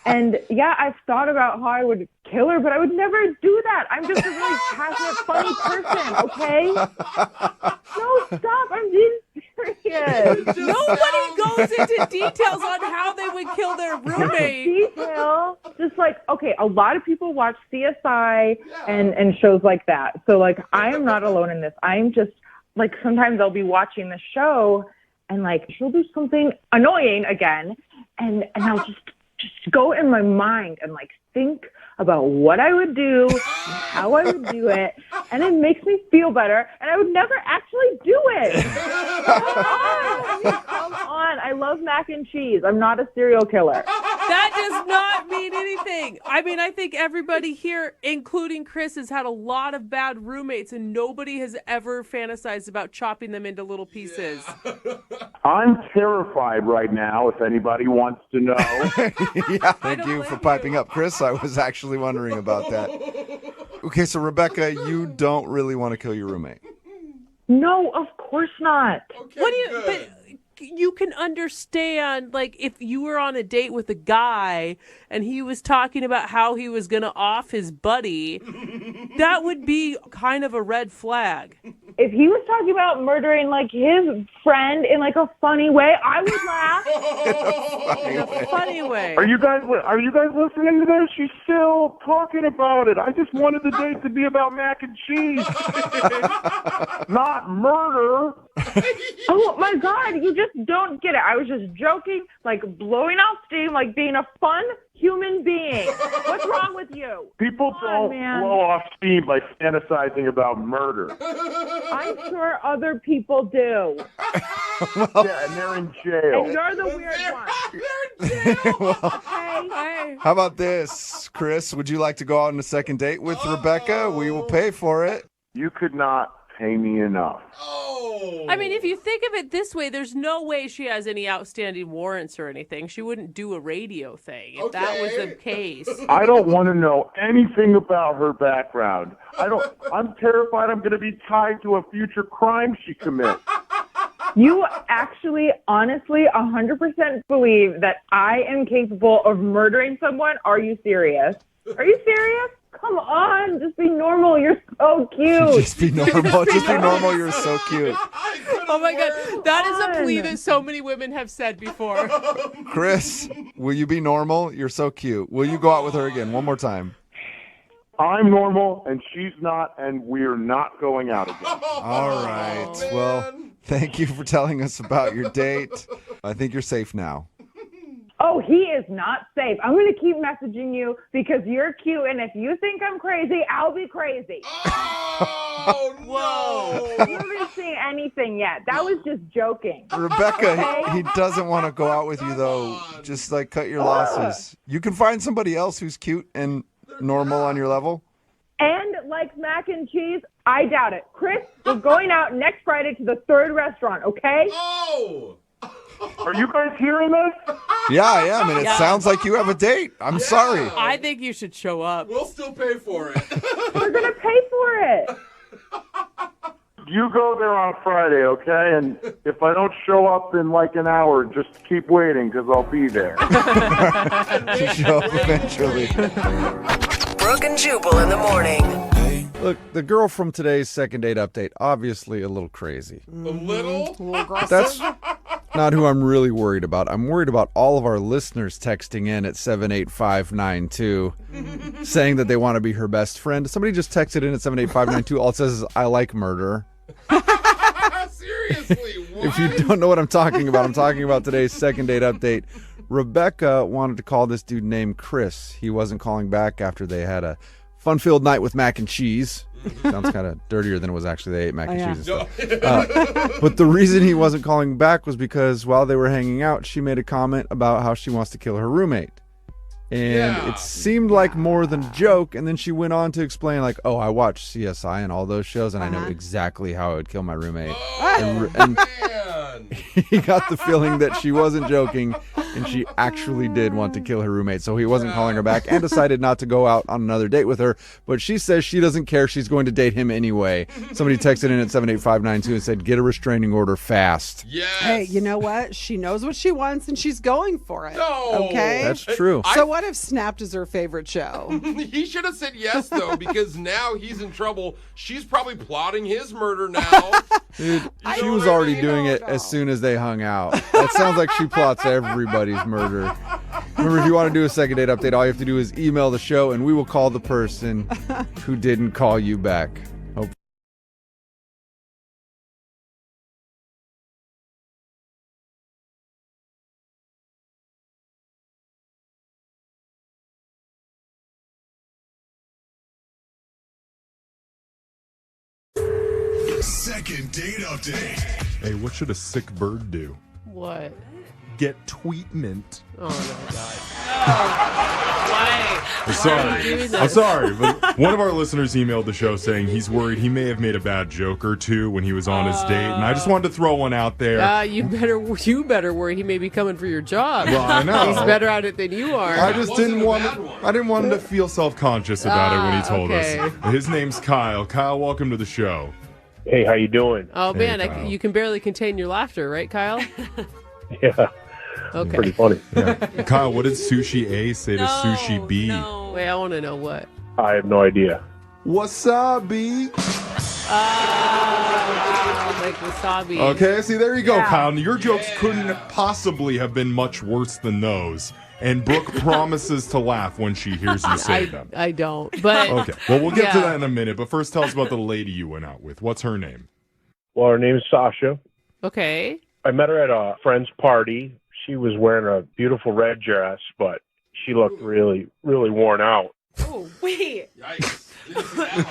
And yeah, I've thought about how I would kill her, but I would never do that. I'm just a really passionate, funny person, okay? No, stop. I'm being serious. Nobody goes into details on how they would kill their roommate. Detail. Just like, okay, a lot of people watch CSI and shows like that. So, like, I am not alone in this. I'm just, like, sometimes I'll be watching the show and, like, she'll do something annoying again, and I'll just go in my mind and, like, think about what I would do, and how I would do it, and it makes me feel better, and I would never actually do it. Come on. I love mac and cheese. I'm not a serial killer. That does not mean anything. I mean, I think everybody here, including Chris, has had a lot of bad roommates, and nobody has ever fantasized about chopping them into little pieces. I'm terrified right now, if anybody wants to know. Yeah, thank you for piping up, Chris. I was actually wondering about that. Okay, so Rebecca, you don't really want to kill your roommate. No, of course not. Okay, What do you? But you can understand, like, if you were on a date with a guy and he was talking about how he was going to off his buddy, that would be kind of a red flag. If he was talking about murdering, like, his friend in, like, a funny way, I would laugh. In a funny way. Are you guys listening to this? She's still talking about it. I just wanted the date to be about mac and cheese, not murder. Oh my God, you just don't get it. I was just joking, like blowing off steam, like being a fun human being. What's wrong with you? People don't blow off steam by fantasizing about murder. I'm sure other people do. Yeah, and they're in jail. And you're the weird one. Well, how about this, Chris? Would you like to go out on a second date with Rebecca? We will pay for it. You could not pay me enough. I mean, if you think of it this way, there's no way she has any outstanding warrants or anything. She wouldn't do a radio thing if that was the case. I don't want to know anything about her background. I'm terrified I'm going to be tied to a future crime she commits. You actually, honestly, 100% believe that I am capable of murdering someone? Are you serious? Are you serious? Come on, just be normal. You're so cute. Just be normal. Just be normal. You're so cute. Oh my God. That is a plea that so many women have said before. Chris, will you be normal? You're so cute. Will you go out with her again one more time? I'm normal and she's not, and we're not going out again. All right. Well, thank you for telling us about your date. I think you're safe now. Oh, he is not safe. I'm going to keep messaging you because you're cute, and if you think I'm crazy, I'll be crazy. Oh, whoa. You haven't seen anything yet. That was just joking. Rebecca, Okay? he doesn't want to go out with you, though. Just, like, cut your losses. You can find somebody else who's cute and normal on your level. And likes mac and cheese, I doubt it. Chris, we're going out next Friday to the third restaurant, okay? Oh! Are you guys hearing this? Yeah, I am, and it sounds like you have a date. I'm sorry. I think you should show up. We'll still pay for it. We're going to pay for it. You go there on Friday, okay? And if I don't show up in like an hour, just keep waiting because I'll be there. Show up eventually. Brooke and Jubal in the morning. Look, the girl from today's second date update, obviously a little crazy. A little? But that's not who I'm really worried about. I'm worried about all of our listeners texting in at 78592 saying that they want to be her best friend. Somebody just texted in at 78592. All it says is, I like murder. Seriously, what? If you don't know what I'm talking about today's second date update. Rebecca wanted to call this dude named Chris. He wasn't calling back after they had a fun-filled night with mac and cheese. Sounds kind of dirtier than it was actually. They ate mac and cheese and stuff. But the reason he wasn't calling back was because while they were hanging out, she made a comment about how she wants to kill her roommate. And it seemed like more than a joke. And then she went on to explain, like, oh, I watched CSI and all those shows, and I know exactly how I would kill my roommate. And he got the feeling that she wasn't joking, and she actually did want to kill her roommate. So he wasn't calling her back and decided not to go out on another date with her. But she says she doesn't care. She's going to date him anyway. Somebody texted in at 78592 and said, get a restraining order fast. Yes. Hey, you know what? She knows what she wants, and she's going for it. No. Okay? That's true. So what if Snapped is her favorite show? He should have said yes, though, because now he's in trouble. She's probably plotting his murder now. Dude, she was already doing it as soon as they hung out. That sounds like she plots everybody's murder. Remember, if you want to do a second date update, all you have to do is email the show, and we will call the person who didn't call you back. Hope. Second date update. Hey, what should a sick bird do? What? Get tweetment. Oh, my God. Why? I'm sorry, but one of our listeners emailed the show saying he's worried he may have made a bad joke or two when he was on his date, and I just wanted to throw one out there. You better worry. He may be coming for your job. Well, I know. He's better at it than you are. I just didn't want him to feel self-conscious about it when he told us. His name's Kyle. Kyle, welcome to the show. Hey, how you doing? Oh, man, you can barely contain your laughter, right, Kyle? Yeah. Okay. Pretty funny. Yeah. Kyle, what did Sushi A say to Sushi B? Wait, I want to know what. I have no idea. Wasabi. Like wasabi. Okay, see, there you go, Kyle. Your jokes couldn't possibly have been much worse than those. And Brooke promises to laugh when she hears you say them. I don't, but... Okay, well, we'll get to that in a minute. But first, tell us about the lady you went out with. What's her name? Well, her name is Sasha. Okay. I met her at a friend's party. She was wearing a beautiful red dress, but she looked really, really worn out. Oh, wait. Yikes.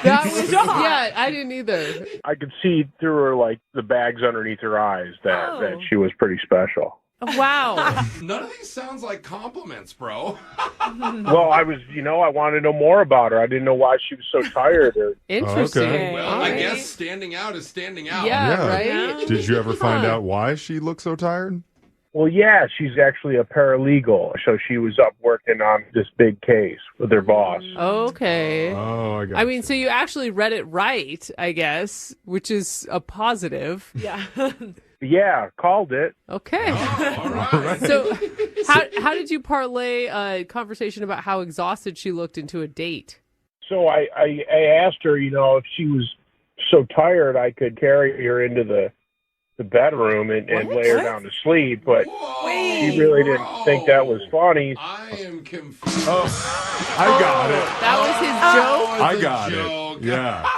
That was, yeah, I didn't either. I could see through her, like, the bags underneath her eyes that she was pretty special. Wow. None of these sounds like compliments, bro. Well, I wanted to know more about her. I didn't know why she was so tired. Interesting. Okay. Well, I guess standing out is standing out. Yeah, right? Did you ever find out why she looked so tired? Well, yeah, she's actually a paralegal, so she was up working on this big case with her boss. Okay. Oh, I got I mean, so you actually read it right, I guess, which is a positive. Yeah. Yeah, called it. Okay. Oh, all right. So how did you parlay a conversation about how exhausted she looked into a date? So I asked her, if she was so tired I could carry her into the bedroom and lay her down to sleep, but she really didn't think that was funny. I am confused. Oh, I got it. That was his joke? I got it. Yeah.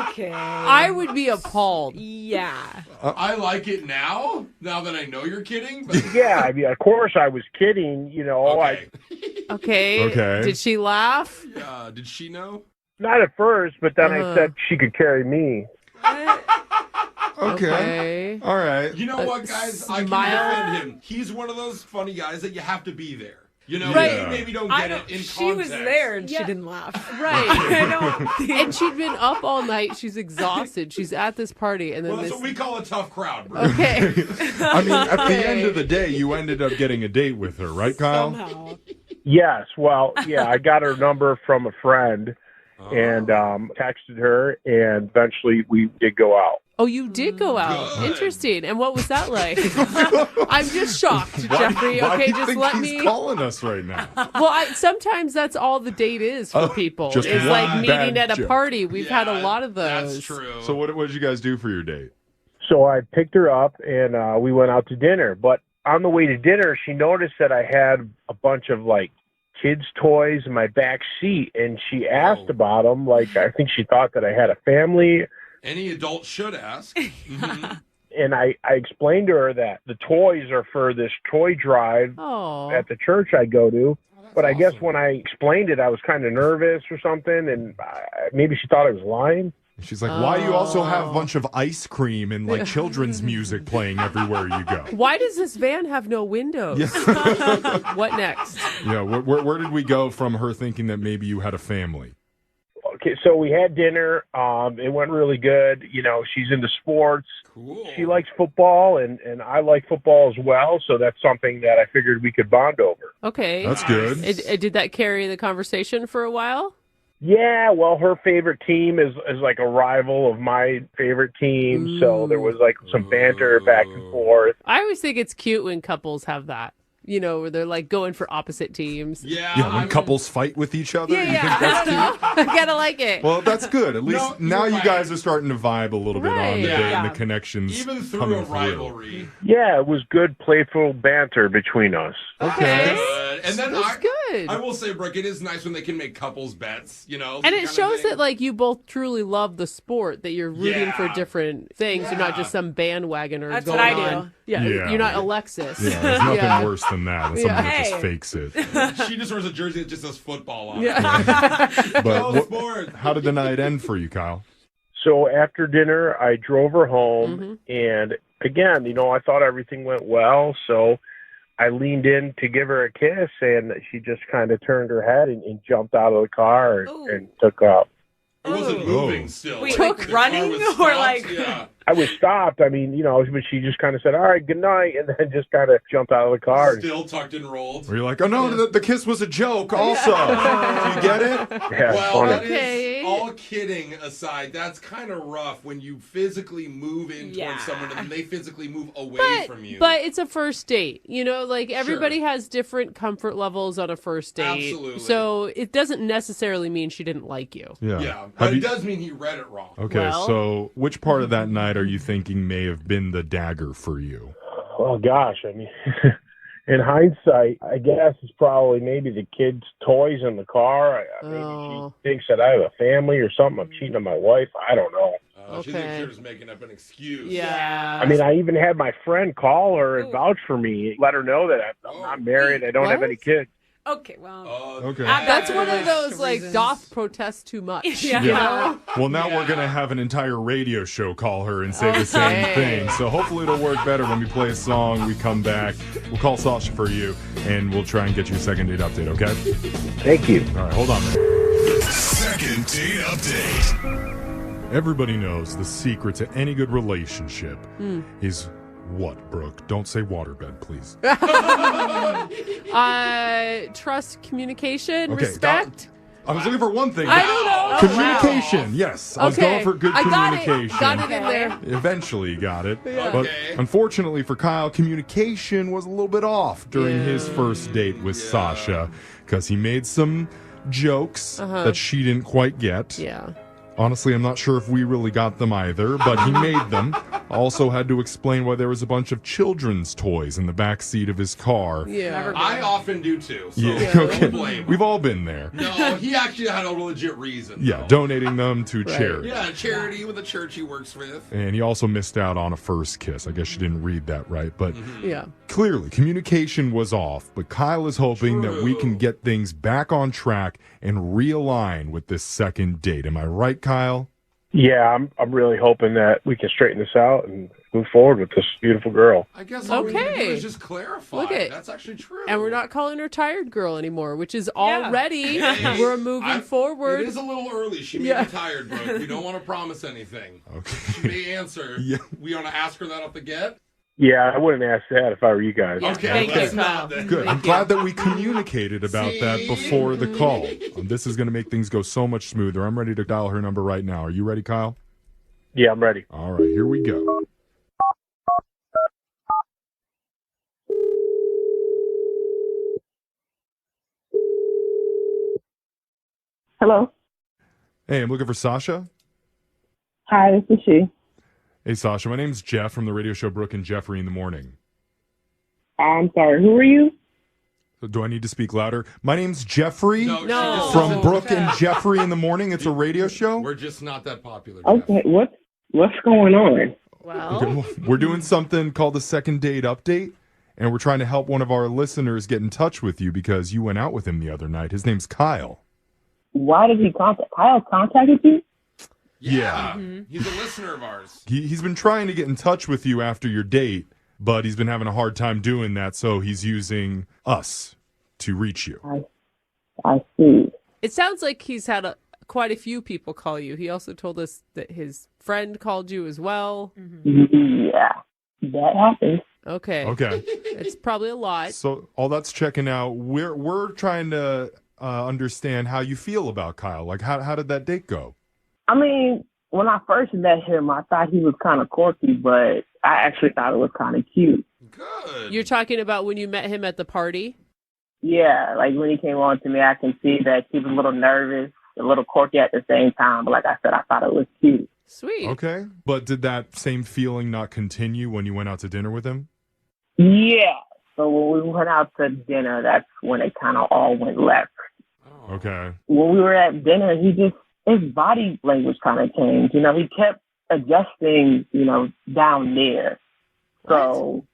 Okay. I would be appalled. Yeah. I like it now that I know you're kidding. But Yeah, I mean, of course I was kidding. You know, okay. Okay. Did she laugh? Did she know? Not at first, but then I said she could carry me. Okay. All right. You know what, guys? I can defend him. He's one of those funny guys that you have to be there. You know, Right. you maybe don't get it in She was context. there and she didn't laugh. Right. I don't And she'd been up all night. She's exhausted. She's at this party. And then Well, that's this. what we call a tough crowd, bro. Okay. I mean, at the end of the day, you ended up getting a date with her, right, Kyle? Somehow. Yes. Well, yeah, I got her number from a friend and texted her, and eventually we did go out. Oh, you did go out. Good. Interesting. And what was that like? I'm just shocked, Jeffrey. Why Okay, do you just think let he's me. calling us right now? Well, sometimes that's all the date is for people. just It's one like meeting bad at a joke. party. We've had a lot of those. That's true. So what did you guys do for your date? So I picked her up, and we went out to dinner. But on the way to dinner, she noticed that I had a bunch of, like, kids' toys in my back seat, and she asked about them. Like, I think she thought that I had a family. Any adult should ask. Mhm. And I explained to her that the toys are for this toy drive Oh. at the church I go to. But I guess when I explained it, I was kind of nervous or something, and maybe she thought I was lying. She's like, why do you also have a bunch of ice cream and like children's music playing everywhere you go? Why does this van have no windows? What next? Yeah, where did we go from her thinking that maybe you had a family? Okay, so we had dinner. It went really good. You know, she's into sports. Cool. She likes football, and I like football as well. So that's something that I figured we could bond over. Okay. That's good. Did that carry the conversation for a while? Yeah, well, her favorite team is like a rival of my favorite team. So there was like some banter back and forth. I always think it's cute when couples have that. You know, where they're like going for opposite teams. Yeah. When couples fight with each other? You Yeah, think that's I don't know. I kind of like it. Well, that's good. At least No, now you're you right. guys are starting to vibe a little bit on the Right. date Yeah. and the connections Even through coming a rivalry. Yeah, it was good, playful banter between us. Okay. Good. And then That's good. I will say, Brooke, it is nice when they can make couples bets, you know? And that it kind of shows thing. that like you both truly love the sport, that you're rooting for Yeah. different things. You're not just some bandwagoner That's going what I do. on. Yeah, Yeah. you're not Alexis. Yeah, there's nothing Yeah. worse than that. Than someone that Hey. just fakes it. She just wears a jersey that just says football on it. But Go sport. how did the night end for you, Kyle? So after dinner, I drove her home, and again, you know, I thought everything went well. So I leaned in to give her a kiss, and she just kind of turned her head and jumped out of the car and took off. It wasn't moving still. Wait, Like, like the running car was or stopped. like- Yeah. I was stopped. I mean, you know, but she just kind of said, "All right, good night," and then just kind of jumped out of the car. Still tucked and rolled. Where you're like, oh no, the kiss was a joke also. Do you get it? Yeah, Well, funny. that Okay. is, all kidding aside, that's kind of rough when you physically move in towards someone and then they physically move away from you. But it's a first date. You know, like everybody has different comfort levels on a first date. Absolutely. So it doesn't necessarily mean she didn't like you. Yeah. yeah, Have but you- it does mean he read it wrong. Okay, Well- so which part of that night are you thinking may have been the dagger for you? Oh gosh, I mean, in hindsight, I guess it's probably maybe the kids' toys in the car. Maybe Oh. she thinks that I have a family or something. I'm cheating on my wife. I don't know. She thinks you're just making up an excuse. Yeah. I mean, I even had my friend call her and vouch for me, let her know that I'm not married, I don't have What? any kids. Okay, well. Okay. That's one of those like doth protest too much. Yeah. You know? Well, now we're going to have an entire radio show call her and say the same Okay. thing. So hopefully it'll work better when we play a song, we come back, we'll call Sasha for you, and we'll try and get you a second date update, okay? Thank you. All right, hold on, man. Second date update. Everybody knows the secret to any good relationship is what, Brooke? Don't say waterbed, please. Trust, communication, Okay, respect. I was looking for one thing. I don't know. Communication, yes. I was going for good I got communication. it. Got it in there. Eventually got it. Yeah. But Okay. unfortunately for Kyle, communication was a little bit off during his first date with Sasha because he made some jokes that she didn't quite get. Yeah. Honestly, I'm not sure if we really got them either, but he made them. Also had to explain why there was a bunch of children's toys in the back seat of his car. Yeah. I often do too. So Yeah, don't okay. blame him. We've all been there. No, he actually had a legit reason. Yeah, donating them to charity. Yeah, charity with the church he works with. And he also missed out on a first kiss. I guess you didn't read that right. But Yeah. clearly, communication was off. But Kyle is hoping that we can get things back on track and realign with this second date. Am I right, Kyle? Yeah, I'm really hoping that we can straighten this out and move forward with this beautiful girl. I guess all we need to do Okay. is just clarify. Look at That's actually true. And we're not calling her tired girl anymore, which is already Hey, we're moving forward. It is a little early. She may be tired, bro. We don't want to promise anything. Okay. She may answer. Yeah. We want to ask her that off the get. Yeah, I wouldn't ask that if I were you guys. Okay, Thank let's you, not Kyle. then. Good. I'm glad that we communicated about that before the call. This is going to make things go so much smoother. I'm ready to dial her number right now. Are you ready, Kyle? Yeah, I'm ready. All right, here we go. Hello. Hey, I'm looking for Sasha. Hi, this is she. Hey, Sasha. My name's Jeff from the radio show Brooke and Jeffrey in the Morning. I'm sorry. Who are you? Do I need to speak louder? My name's Jeffrey No. from Brooke and Jeffrey in the Morning. It's a radio show. We're just not that popular. Okay. What's going on? Okay, well, we're doing something called the second date update, and we're trying to help one of our listeners get in touch with you because you went out with him the other night. His name's Kyle. Why did he contact? Kyle contacted you? Yeah. He's a listener of ours. He's been trying to get in touch with you after your date, but he's been having a hard time doing that, so he's using us to reach you. I see. It sounds like he's had quite a few people call you. He also told us that his friend called you as well. Yeah, that happens. Okay. Okay. It's probably a lot. So all that's checking out. We're trying to understand how you feel about Kyle. Like, how did that date go? I mean, when I first met him, I thought he was kind of quirky, but I actually thought it was kind of cute. Good. You're talking about when you met him at the party? Yeah, like when he came on to me, I can see that he was a little nervous, a little quirky at the same time. But like I said, I thought it was cute. Sweet. Okay. But did that same feeling not continue when you went out to dinner with him? Yeah. So when we went out to dinner, that's when it kind of all went left. Okay. When we were at dinner, his body language kind of changed. You know, he kept adjusting, down there. So.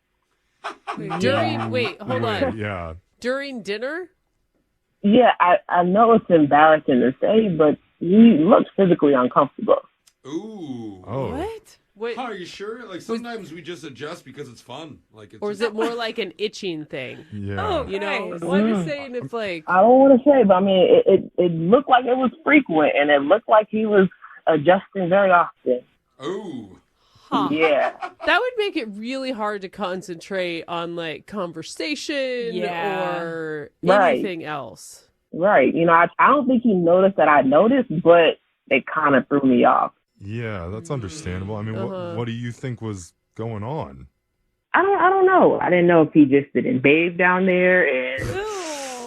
Wait, hold on. Yeah. During dinner? Yeah, I know it's embarrassing to say, but he looks physically uncomfortable. Ooh. Oh. What? Wait. Are you sure? Like sometimes we just adjust because it's fun. Like, it's Or is it more like an itching thing? Yeah. Oh, I'm just saying if like... I don't want to say, but I mean, it looked like it was frequent, and it looked like he was adjusting very often. Ooh. Huh. Yeah. That would make it really hard to concentrate on like conversation or Right. anything else. Right. I don't think he noticed that I noticed, but it kind of threw me off. Yeah, that's understandable. I mean, what do you think was going on? I don't know. I didn't know if he just didn't bathe down there, and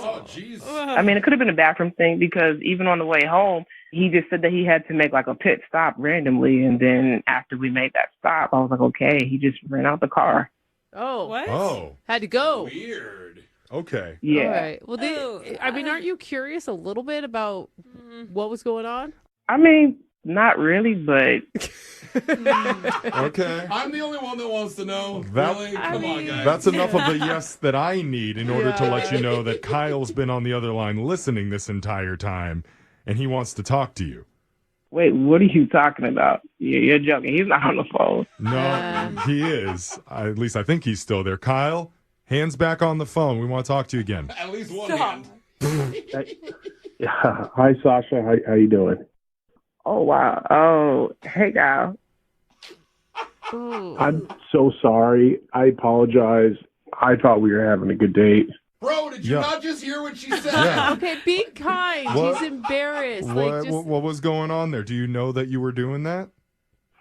Oh, jeez. I mean, it could have been a bathroom thing because even on the way home, he just said that he had to make like a pit stop randomly, and then after we made that stop, I was like, okay, he just ran out the car. Oh. What? Oh. Had to go. Weird. Okay. Yeah. All right. Well, aren't you curious a little bit about what was going on? I mean, not really, but Okay. I'm the only one that wants to know. That- really? Come on, guys. That's enough of a yes that I need in order to let you know that Kyle's been on the other line listening this entire time, and he wants to talk to you. wait, what are you talking about? You're joking. He's not on the phone. No, he is. At least I think he's still there. Kyle, hands back on the phone. We want to talk to you again. At least one hand. Hi, Sasha. How you doing? Oh, wow. Oh, hey, Kyle. I'm so sorry. I apologize. I thought we were having a good date. Bro, did you Yeah. not just hear what she said? Okay, be kind. What? He's embarrassed. What was going on there? Do you know that you were doing that?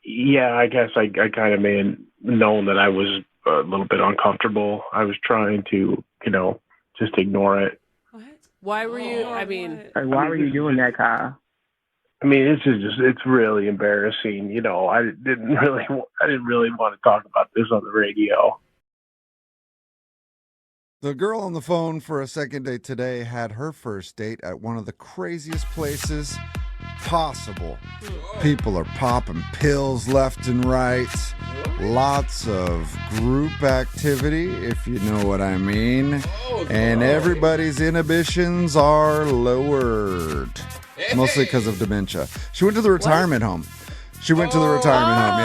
Yeah, I guess I kind of may have known that I was a little bit uncomfortable. I was trying to, just ignore it. Why were you? I mean, Why were you doing that, Kyle? I mean, it's really embarrassing. You know, I didn't really want to talk about this on the radio. The girl on the phone for a second date today had her first date at one of the craziest places possible. People are popping pills left and right. Lots of group activity, if you know what I mean. And everybody's inhibitions are lowered. Mostly because of dementia. She went to the retirement home. She went to the retirement home,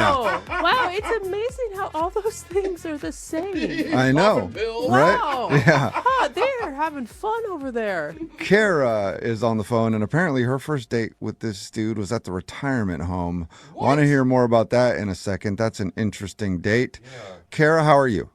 yeah. Wow, it's amazing how all those things are the same. I know, right? Wow. Yeah. They're having fun over there. Kara is on the phone, and apparently her first date with this dude was at the retirement home. Want to hear more about that in a second. That's an interesting date. Yeah. Kara, how are you?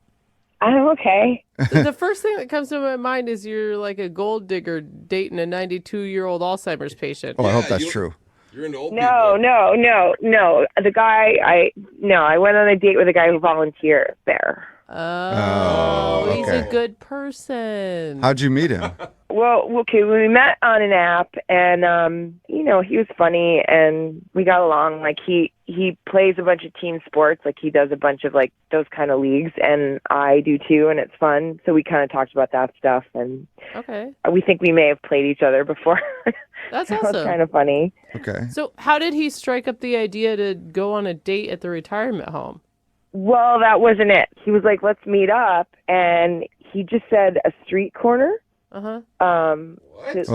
I'm okay. The first thing that comes to my mind is you're like a gold digger dating a 92-year-old Alzheimer's patient. Oh, I hope that's true. You're into old No. The guy, I went on a date with a guy who volunteered there. Oh, he's okay. a good person. How'd you meet him? Well, okay, we met on an app, and he was funny, and we got along. Like he plays a bunch of team sports, like he does a bunch of like those kind of leagues, and I do too, and it's fun. So we kind of talked about that stuff, and okay, we think we may have played each other before. That's so awesome. It's kind of funny. Okay. So how did he strike up the idea to go on a date at the retirement home? Well, that wasn't it. He was like, "Let's meet up," and he just said a street corner. Uh-huh. Oh,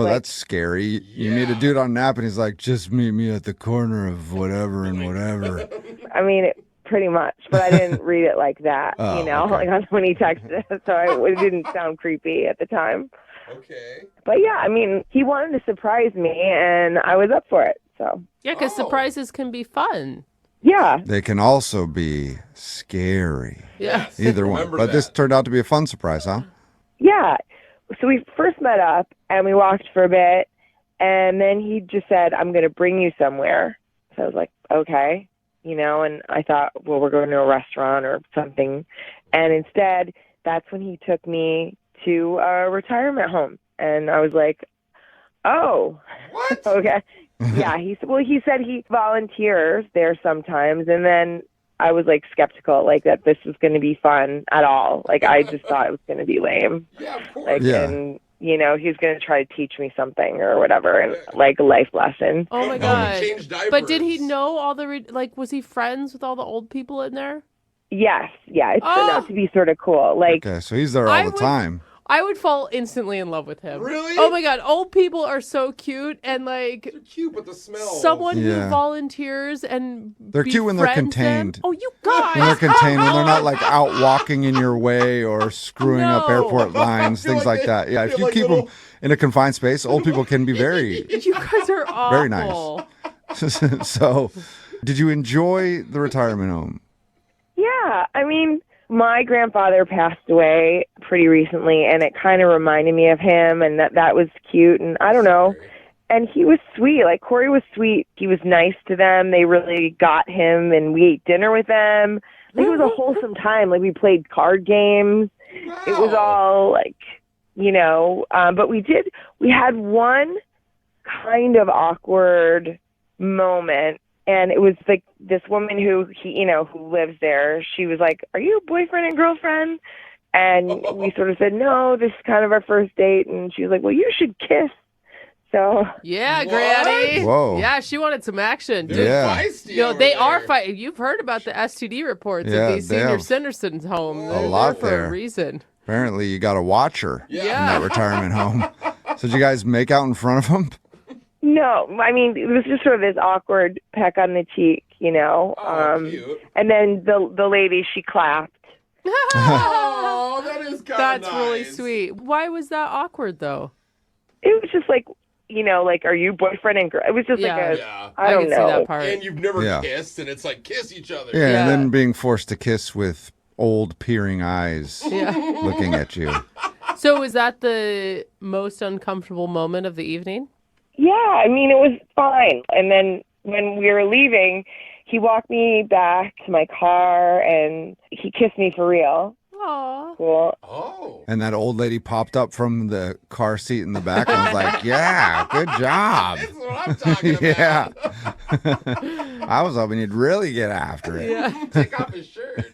that's scary. You meet a dude on an app and he's like, just meet me at the corner of whatever and whatever. I mean, pretty much, but I didn't read it like that, okay. like when he texted it, so it didn't sound creepy at the time. Okay. But yeah, I mean, he wanted to surprise me, and I was up for it, so. Yeah, because surprises can be fun. Yeah. They can also be scary. Yeah. Either one. Remember But that. this turned out to be a fun surprise, huh? Yeah. So we first met up, and we walked for a bit, and then he just said, "I'm going to bring you somewhere." So I was like, okay, and I thought, well, we're going to a restaurant or something. And instead, that's when he took me to a retirement home. And I was like, oh, what? Okay. Yeah, he said he volunteers there sometimes, and then I was like skeptical, like that this was going to be fun at all. Like I just thought it was going to be lame. Yeah, of course. Like, and he was going to try to teach me something or whatever, and like a life lesson. Oh my god! Change diapers. But did he know all the was he friends with all the old people in there? Yes, yeah, it turned out to be sort of cool. Like, Okay, so he's there all the time. I would fall instantly in love with him. Really? Oh my god, old people are so cute, and like They're cute, but the smell. someone Yeah. who volunteers and They're cute when they're befriends them- contained. Oh, you guys! When they're contained, when they're not like out walking in your way or screwing up No. airport lines, I feel things like like that. Yeah, if feel you like keep little- them in a confined space, old people can be very, You guys are awful. very nice. So, did you enjoy the retirement home? yeah, I mean, my grandfather passed away pretty recently, and it kind of reminded me of him, and that was cute, and I don't know. And he was sweet. Like, Corey was sweet. He was nice to them. They really got him, and we ate dinner with them. Like, it was a wholesome time. Like, we played card games. It was all, like, but we had one kind of awkward moment. And it was like this woman who lives there. She was like, "Are you boyfriend and girlfriend?" And we sort of said, "No, this is kind of our first date." And she was like, "Well, you should kiss." So Yeah, Granny. Whoa. Yeah, she wanted some action. Dude. Yeah. Feisty No, over they there. are fighting. You've heard about the STD reports Yeah, at these they senior have citizens' home. They're lot there for there. a reason. Apparently, you got a watcher in Yeah. that retirement home. So, did you guys make out in front of him? no, I mean, it was just sort of this awkward peck on the cheek, Cute. And then the lady, she clapped. Oh, that is kind of That's nice. really sweet. Why was that awkward, though? It was just like, like, are you boyfriend and girl? It was just Yeah. like Yeah. I don't can know. see that part. And you've never Yeah. kissed, and it's like kiss each other. Yeah, Yeah. and then being forced to kiss with old peering eyes Yeah. looking at you. So was that the most uncomfortable moment of the evening? Yeah, I mean, it was fine. And then when we were leaving, he walked me back to my car, and he kissed me for real. Aw. Cool. Oh. And that old lady popped up from the car seat in the back and was like, yeah, good job. That's what I'm talking about. Yeah. I was hoping you'd really get after it. Yeah. Take off his shirt.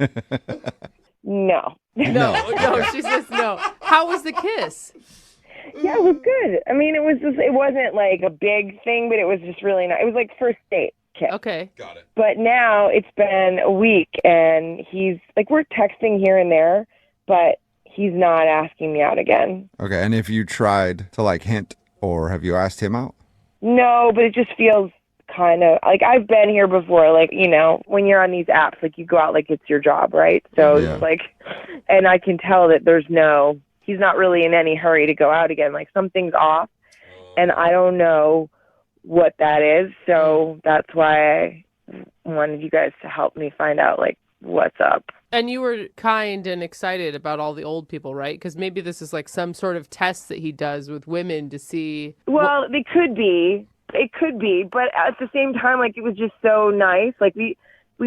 No. No, she says no. How was the kiss? Yeah, it was good. I mean, it wasn't like a big thing, but it was just really nice. It was like first date kiss. Okay. Got it. But now it's been a week, and he's like, we're texting here and there, but he's not asking me out again. Okay, and if you tried to like hint, or have you asked him out? No, but it just feels kind of like I've been here before. Like, you know, when you're on these apps, like you go out like it's your job, right? So Yeah. it's like, and I can tell that he's not really in any hurry to go out again. Like something's off, and I don't know what that is. So that's why I wanted you guys to help me find out like what's up. And you were kind and excited about all the old people, right? Because maybe this is like some sort of test that he does with women to see. Well, it could be, but at the same time, like it was just so nice. Like we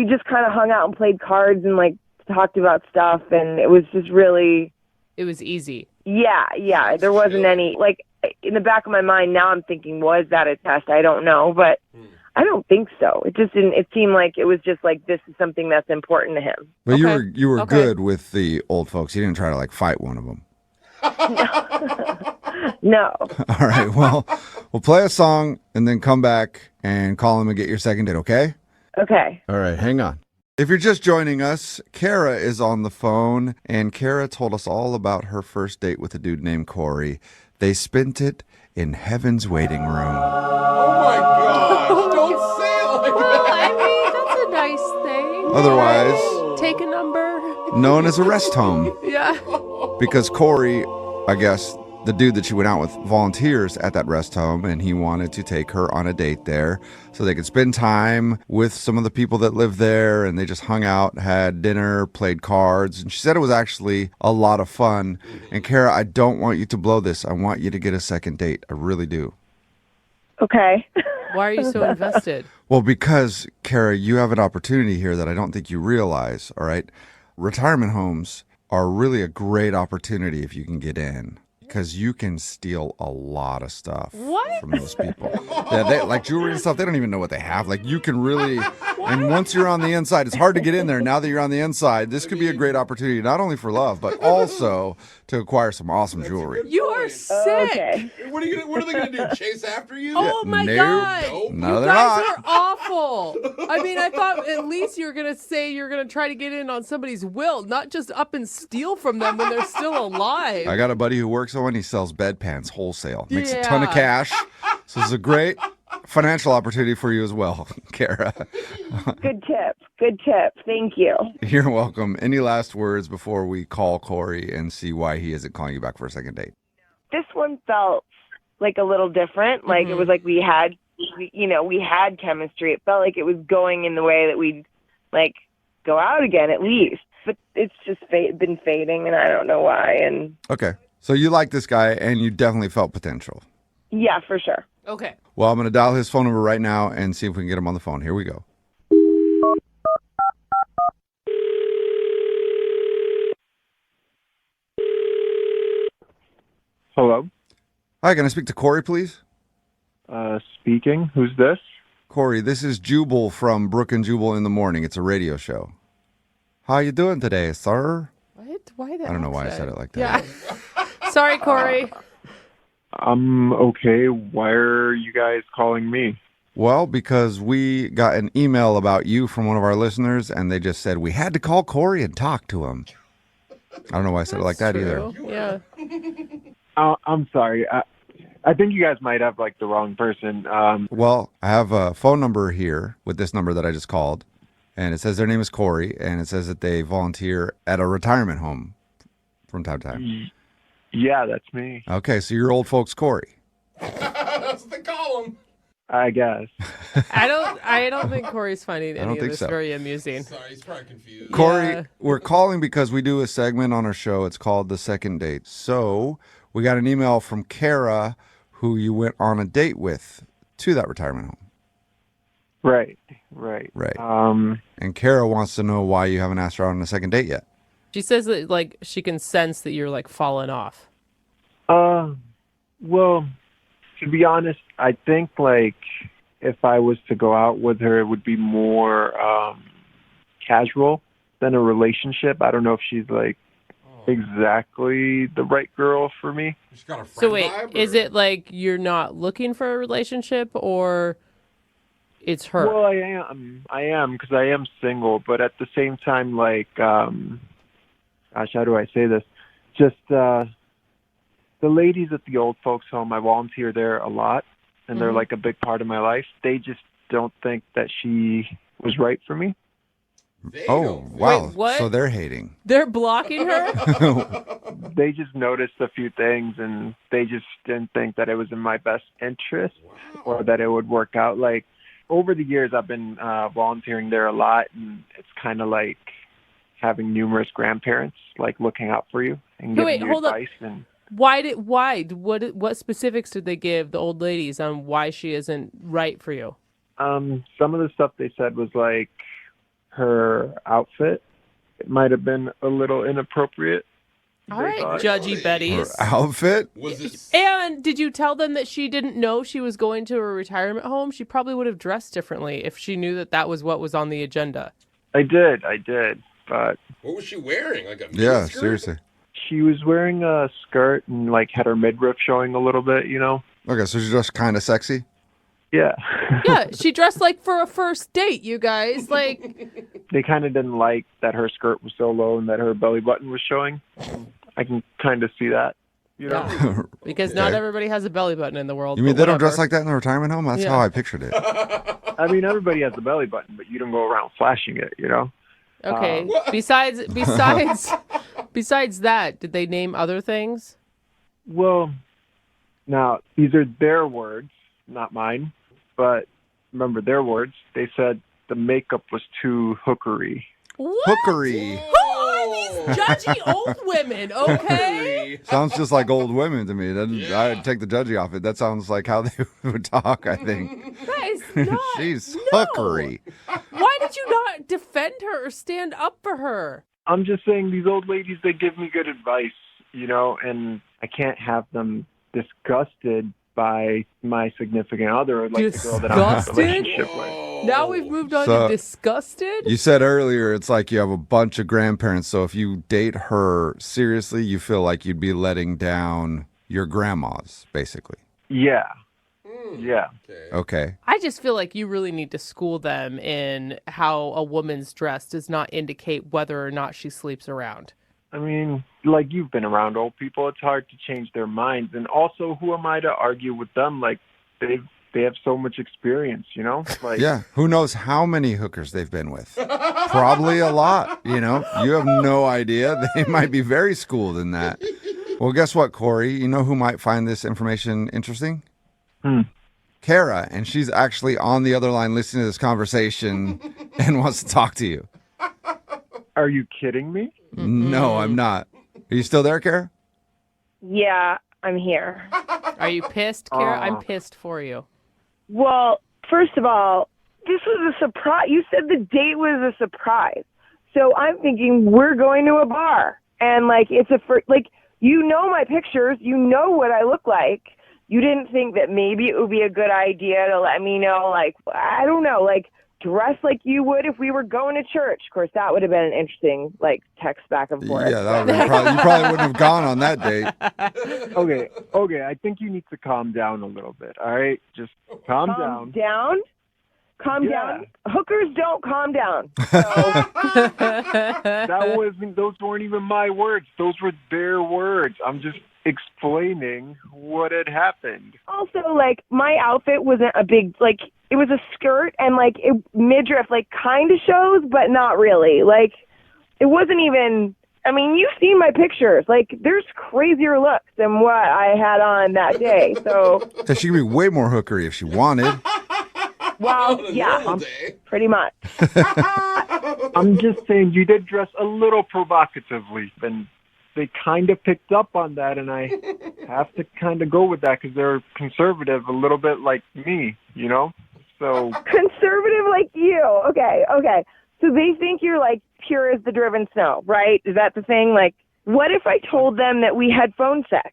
just kind of hung out and played cards and like talked about stuff, and it was just really. It was easy. Yeah. There wasn't any like in the back of my mind. Now I'm thinking, was that a test? I don't know, but I don't think so. It just didn't. It seemed like it was just like this is something that's important to him. But you were good with the old folks. You didn't try to like fight one of them. No. All right. Well, we'll play a song and then come back and call him and get your second date. Okay. Okay. All right. Hang on. If you're just joining us, Kara is on the phone, and Kara told us all about her first date with a dude named Corey. They spent it in heaven's waiting room. Oh my gosh. Don't say it like Well, that. I mean, that's a nice thing. Otherwise, Take a number. known as a rest home. Yeah. Because Corey, I guess, the dude that she went out with, volunteers at that rest home, and he wanted to take her on a date there so they could spend time with some of the people that live there, and they just hung out, had dinner, played cards, and she said it was actually a lot of fun. And Kara, I don't want you to blow this. I want you to get a second date. I really do. Okay. Why are you so invested? Well, because, Kara, you have an opportunity here that I don't think you realize, all right? Retirement homes are really a great opportunity if you can get in, because you can steal a lot of stuff from those people. Yeah, they, like jewelry and stuff, they don't even know what they have. Like, you can really, and once you're on the inside, it's hard to get in there. Now that you're on the inside, this could be a great opportunity, not only for love, but also to acquire some awesome jewelry. You are sick. Okay. What are they gonna do? Chase after you? Oh my Nope. God. Nope. No, You they're guys not. are awful. I mean, I thought at least you were going to say you're going to try to get in on somebody's will, not just up and steal from them when they're still alive. I got a buddy who works on one. He sells bedpans wholesale. Makes a ton of Yeah. cash. So it's a great financial opportunity for you as well, Kara. Good tip. Good tip. Thank you. You're welcome. Any last words before we call Corey and see why he isn't calling you back for a second date? This one felt like a little different. Like it was like we had chemistry. It felt like it was going in the way that we'd like go out again at least. But it's just been fading, and I don't know why. And Okay. So you like this guy, and you definitely felt potential. yeah, for sure. Okay. Well, I'm going to dial his phone number right now and see if we can get him on the phone. Here we go. Hello? Hi, can I speak to Corey, please? Speaking. Who's this? Corey, this is Jubal from Brink and Jubal in the Morning. It's a radio show. How you doing today, sir? What? Why that? I don't know why I said it like that. Yeah. Sorry, Corey. I'm okay. Why are you guys calling me? Well, because we got an email about you from one of our listeners, and they just said we had to call Corey and talk to him. I don't know why I said it like that either. Yeah. I'm sorry. I think you guys might have like the wrong person. Well, I have a phone number here with this number that I just called, and it says their name is Corey, and it says that they volunteer at a retirement home from time to time. Yeah, that's me. Okay, so you're old folks Corey. That's what they call him. I guess. I don't think Corey's finding any of think this so. very amusing. Sorry, he's probably confused. Corey, Yeah. we're calling because we do a segment on our show. It's called The Second Date. So we got an email from Kara, who you went on a date with to that retirement home. Right. Right. And Kara wants to know why you haven't asked her out on a second date yet. She says that, like, she can sense that you're, like, falling off. Well, to be honest, I think, like, if I was to go out with her, it would be more casual than a relationship. I don't know if she's, like, exactly the right girl for me. So wait, is it like you're not looking for a relationship, or it's her? Well, I am because I am single, but at the same time, like, gosh, how do I say this? Just the ladies at the old folks home, I volunteer there a lot, and they're like a big part of my life. They just don't think that she was right for me. Oh, wow. Wait, what? So they're hating. They're blocking her? They just noticed a few things, and they just didn't think that it was in my best interest or that it would work out. Like, over the years, I've been volunteering there a lot, and it's kind of like having numerous grandparents, like, looking out for you and giving you advice. And what specifics did they give the old ladies on why she isn't right for you? some of the stuff they said was like her outfit. It might have been a little inappropriate. All right, judgy Betty's. Her outfit? And did you tell them that she didn't know she was going to a retirement home? She probably would have dressed differently if she knew that that was what was on the agenda. I did, but... What was she wearing? Like a yeah, skirt? seriously. She was wearing a skirt and like had her midriff showing a little bit, you know? Okay, so she's just kind of sexy? Yeah. Yeah, she dressed like for a first date, you guys. Like, they kind of didn't like that her skirt was so low and that her belly button was showing. I can kind of see that, you know? Yeah. Because not everybody has a belly button in the world. You mean they don't dress like that in the retirement home? That's how I pictured it. I mean, everybody has a belly button, but you don't go around flashing it, you know? Okay. Besides that, did they name other things? Well, now these are their words, not mine. But remember their words. They said the makeup was too hookery. What? Hookery. Who are these judgy old women? Okay. Sounds just like old women to me. I'd take the judgy off it. That sounds like how they would talk, I think. Guys, not. She's hookery. Why did you not defend her or stand up for her? I'm just saying these old ladies, they give me good advice, you know, and I can't have them disgusted by my significant other, like the girl that I'm in a relationship with. Now we've moved on to disgusted? You said earlier it's like you have a bunch of grandparents, so if you date her seriously, you feel like you'd be letting down your grandmas, basically. Yeah. Yeah. Okay. I just feel like you really need to school them in how a woman's dress does not indicate whether or not she sleeps around. I mean, like, you've been around old people. It's hard to change their minds. And also, who am I to argue with them? Like, they have so much experience, you know? Like, yeah. Who knows how many hookers they've been with? Probably a lot, you know? You have no idea. They might be very schooled in that. Well, guess what, Corey? You know who might find this information interesting? Kara. And she's actually on the other line listening to this conversation and wants to talk to you. Are you kidding me? No, I'm not. Are you still there, Kara? Yeah, I'm here. Are you pissed, Kara? I'm pissed for you. Well, first of all, this was a surprise. You said the date was a surprise. So I'm thinking we're going to a bar. And, like, it's you know my pictures. You know what I look like. You didn't think that maybe it would be a good idea to let me know, like, I don't know, like, dress like you would if we were going to church. Of course, that would have been an interesting, like, text back and forth. Yeah, that would have been you probably wouldn't have gone on that date. Okay, I think you need to calm down a little bit, all right? Just calm down. Calm down? Hookers don't calm down. So. Those weren't even my words. Those were their words. I'm just explaining what had happened. Also, like, my outfit wasn't a big, like, it was a skirt and, like, midriff, like, kind of shows, but not really. Like, it wasn't even, I mean, you've seen my pictures. Like, there's crazier looks than what I had on that day, so. So she could be way more hookery if she wanted. Well, yeah, pretty much. I'm just saying you did dress a little provocatively, and they kind of picked up on that, and I have to kind of go with that because they're conservative, a little bit like me, you know? So conservative like you. Okay. So they think you're, like, pure as the driven snow, right? Is that the thing? Like, what if I told them that we had phone sex?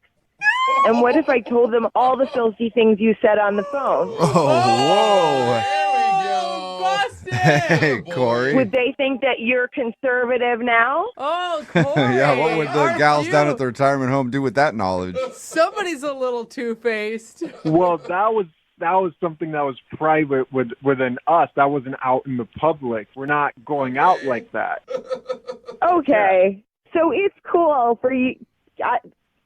And what if I told them all the filthy things you said on the phone? Oh, whoa. Hey, Corey. Would they think that you're conservative now? Oh, Corey. Yeah, what would the gals down at the retirement home do with that knowledge? Somebody's a little two-faced. Well, that was something that was private within us. That wasn't out in the public. We're not going out like that. Okay. So it's cool for you.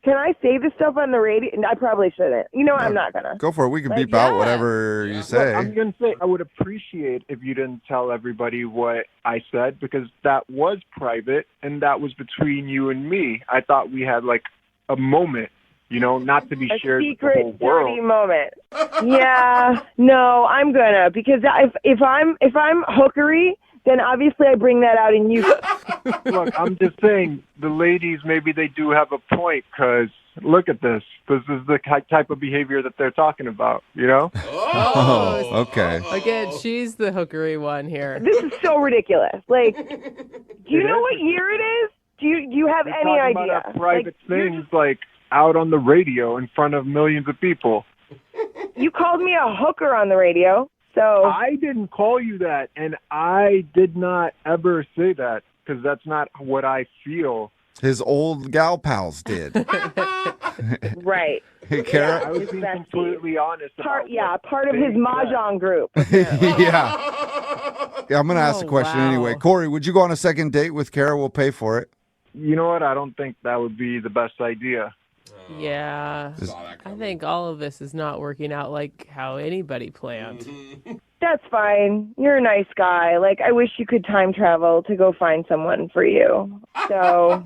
Can I say this stuff on the radio? I probably shouldn't. You know, I'm not going to. Go for it. We can beep out whatever you say. I'm going to say I would appreciate if you didn't tell everybody what I said, because that was private and that was between you and me. I thought we had like a moment, you know, not to be shared with the whole secret, world. dirty moment. Yeah. No, I'm going to. Because if I'm hookery, then obviously I bring that out in you. Look, I'm just saying, the ladies, maybe they do have a point, because look at this. This is the type of behavior that they're talking about, you know? Oh, okay. Again, she's the hookery one here. This is so ridiculous. Like, do you know what year it is? Do you have We're any talking idea? about private things, like out on the radio in front of millions of people. You called me a hooker on the radio. So I didn't call you that, and I did not ever say that, because that's not what I feel. His old gal pals did. Right. Hey, Kara? I was being completely honest part about of his mahjong group. Yeah, I'm going to ask a question anyway. Corey, would you go on a second date with Kara? We'll pay for it. You know what? I don't think that would be the best idea. Yeah. I think all of this is not working out like how anybody planned. That's fine. You're a nice guy. Like, I wish you could time travel to go find someone for you. So,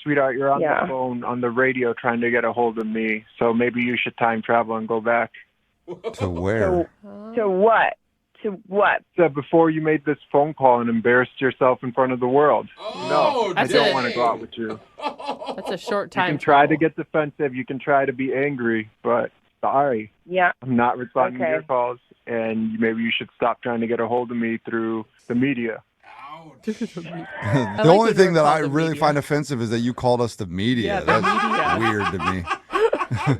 Sweetheart, you're on the phone on the radio trying to get a hold of me, so maybe you should time travel and go back. To where? To what? To what? So before you made this phone call and embarrassed yourself in front of the world. No, I don't want to go out with you. That's a short You time. can try to get defensive. You can try to be angry, but sorry. Yeah. I'm not responding to your calls, and maybe you should stop trying to get a hold of me through the media. The only thing that I really find offensive is that you called us the media. Yeah, the That's media. weird to me.